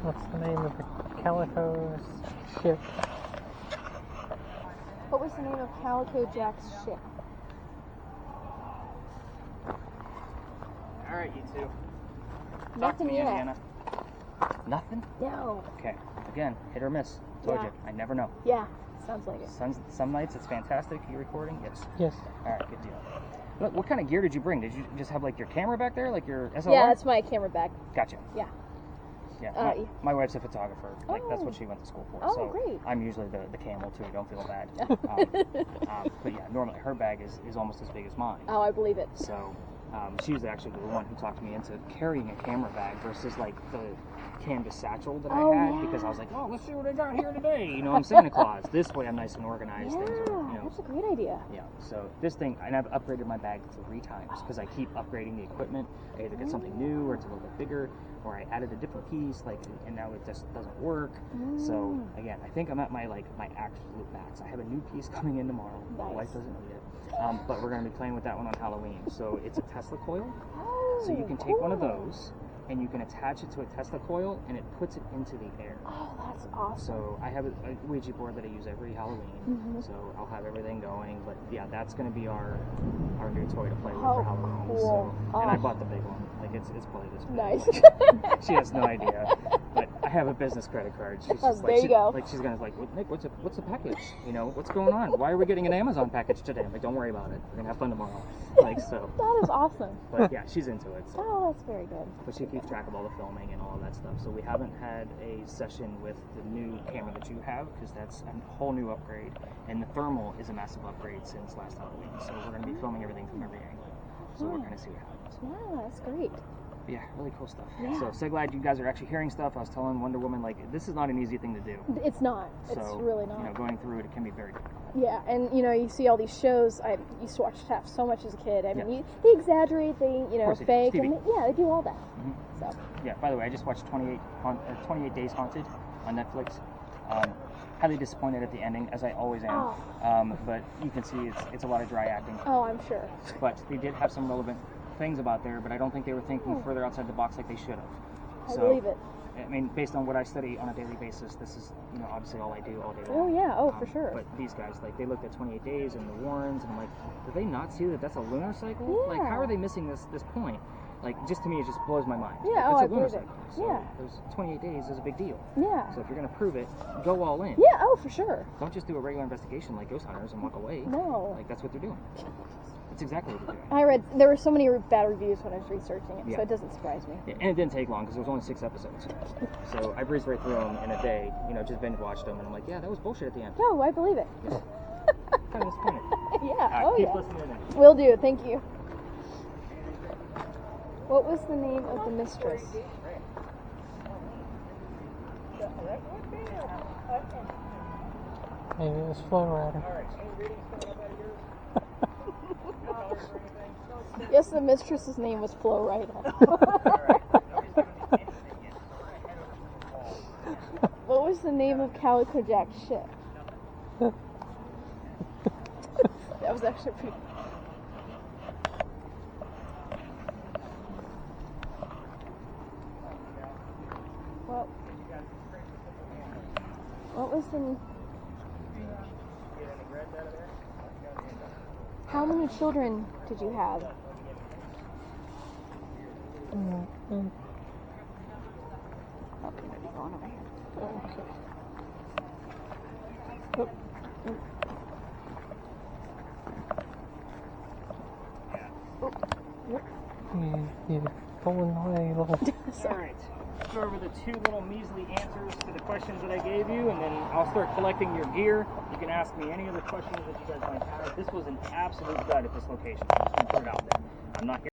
What's the name of the Calico ship? What was the name of Calico Jack's ship? All right, you two. Talk to Nothing me, yet. Indiana. Nothing? No. Okay. Again, hit or miss. Told Yeah. you. I never know. Yeah, sounds like it. Some nights it's fantastic. You recording? Yes. Yes. All right, good deal. What kind of gear did you bring? Did you just have like your camera back there, like your SLR? Yeah, that's my camera bag. Gotcha. Yeah. Yeah. My wife's a photographer. Like that's what Oh. she went to school for. Oh, so great. I'm usually the camel too. Don't feel bad. But yeah, normally her bag is almost as big as mine. Oh, I believe it. So she was actually the one who talked me into carrying a camera bag versus like the canvas satchel that I had because I was like, well, let's see what I got here today. You know, I'm Santa Claus. This way I'm nice and organized. Yeah, Things are, you know. that's a great idea. Yeah, so this thing, and I've upgraded my bag 3 times because I keep upgrading the equipment. I either get something new or it's a little bit bigger, or I added a different piece, like, and now it just doesn't work. So again, I think I'm at my absolute max. I have a new piece coming in tomorrow. My wife doesn't know yet, but we're going to be playing with that one on Halloween. So it's a Tesla coil. So you can take one of those and you can attach it to a Tesla coil and it puts it into the air. Oh, that's awesome. So I have a Ouija board that I use every Halloween. So I'll have everything going. But yeah, that's going to be our new toy to play with for Halloween. Cool. So, and I bought the big one. Like it's probably this big. Nice. She has no idea. But I have a business credit card. She's just There you go. Like she's gonna like, Nick, what's the package? You know, what's going on? Why are we getting an Amazon package today? I'm like, don't worry about it. We're gonna have fun tomorrow. Like so. That is awesome. But yeah, she's into it. So. Oh, that's very good. But she keeps track of all the filming and all of that stuff. So we haven't had a session with the new camera that you have because that's a whole new upgrade. And the thermal is a massive upgrade since last Halloween. So we're going to be filming everything from every angle. So we're going to see what happens. Yeah, that's great. Yeah, really cool stuff. Yeah. So glad you guys are actually hearing stuff. I was telling Wonder Woman, like, this is not an easy thing to do. It's not. It's So, really not. You know, going through it, it can be very difficult. Yeah, and you know, you see all these shows. I used to watch Taft so much as a kid. I mean, Yeah. they exaggerate, they course they do. fake, It's and TV. they do all that. So Yeah, by the way, I just watched 28 Days Haunted on Netflix. Highly disappointed at the ending, as I always am. But you can see it's a lot of dry acting. oh, I'm sure. But they did have some relevant things about there, but I don't think they were thinking further outside the box like they should have. I believe it. I mean, based on what I study on a daily basis, this is, you know, obviously all I do all day Oh long. yeah. Oh, for sure. But these guys, like, they looked at 28 Days and the Warrens, and I'm like, did they not see that that's a lunar cycle? Like, how are they missing this point? Like, just to me, it just blows my mind. Yeah, Like, I it's a lunar believe it. cycle. So Yeah. those 28 days is a big deal. Yeah. So if you're going to prove it, go all in. Yeah. Oh, for sure. Don't just do a regular investigation like ghost hunters and walk away. No. Like, that's what they're doing. That's exactly what they're doing. I read there were so many bad reviews when I was researching it, Yeah. so it doesn't surprise me. Yeah, and it didn't take long because there was only 6 episodes. So I breezed right through them in a day, you know, just binge watched them, and I'm like, yeah, that was bullshit at the end. No, I believe it. Kind of disappointed. Yeah. All right, Oh keep yeah. listening in. Will do. Thank you. What was the name of the mistress? Maybe it was Flow Rider. Yes, the mistress's name was Flo Rida. What was the name of Calico Jack's ship? That was actually pretty. Well, what was the? How many children did you have? Mm-hmm. Oh, you might be going over here. Okay. You're pulling away a little. All right. Let's go over the 2 little measly answers to the questions that I gave you, and then I'll start collecting your gear. You can ask me any other questions that you guys might have. This was an absolute dud at this location. I'm just going to put it out there. I'm not here.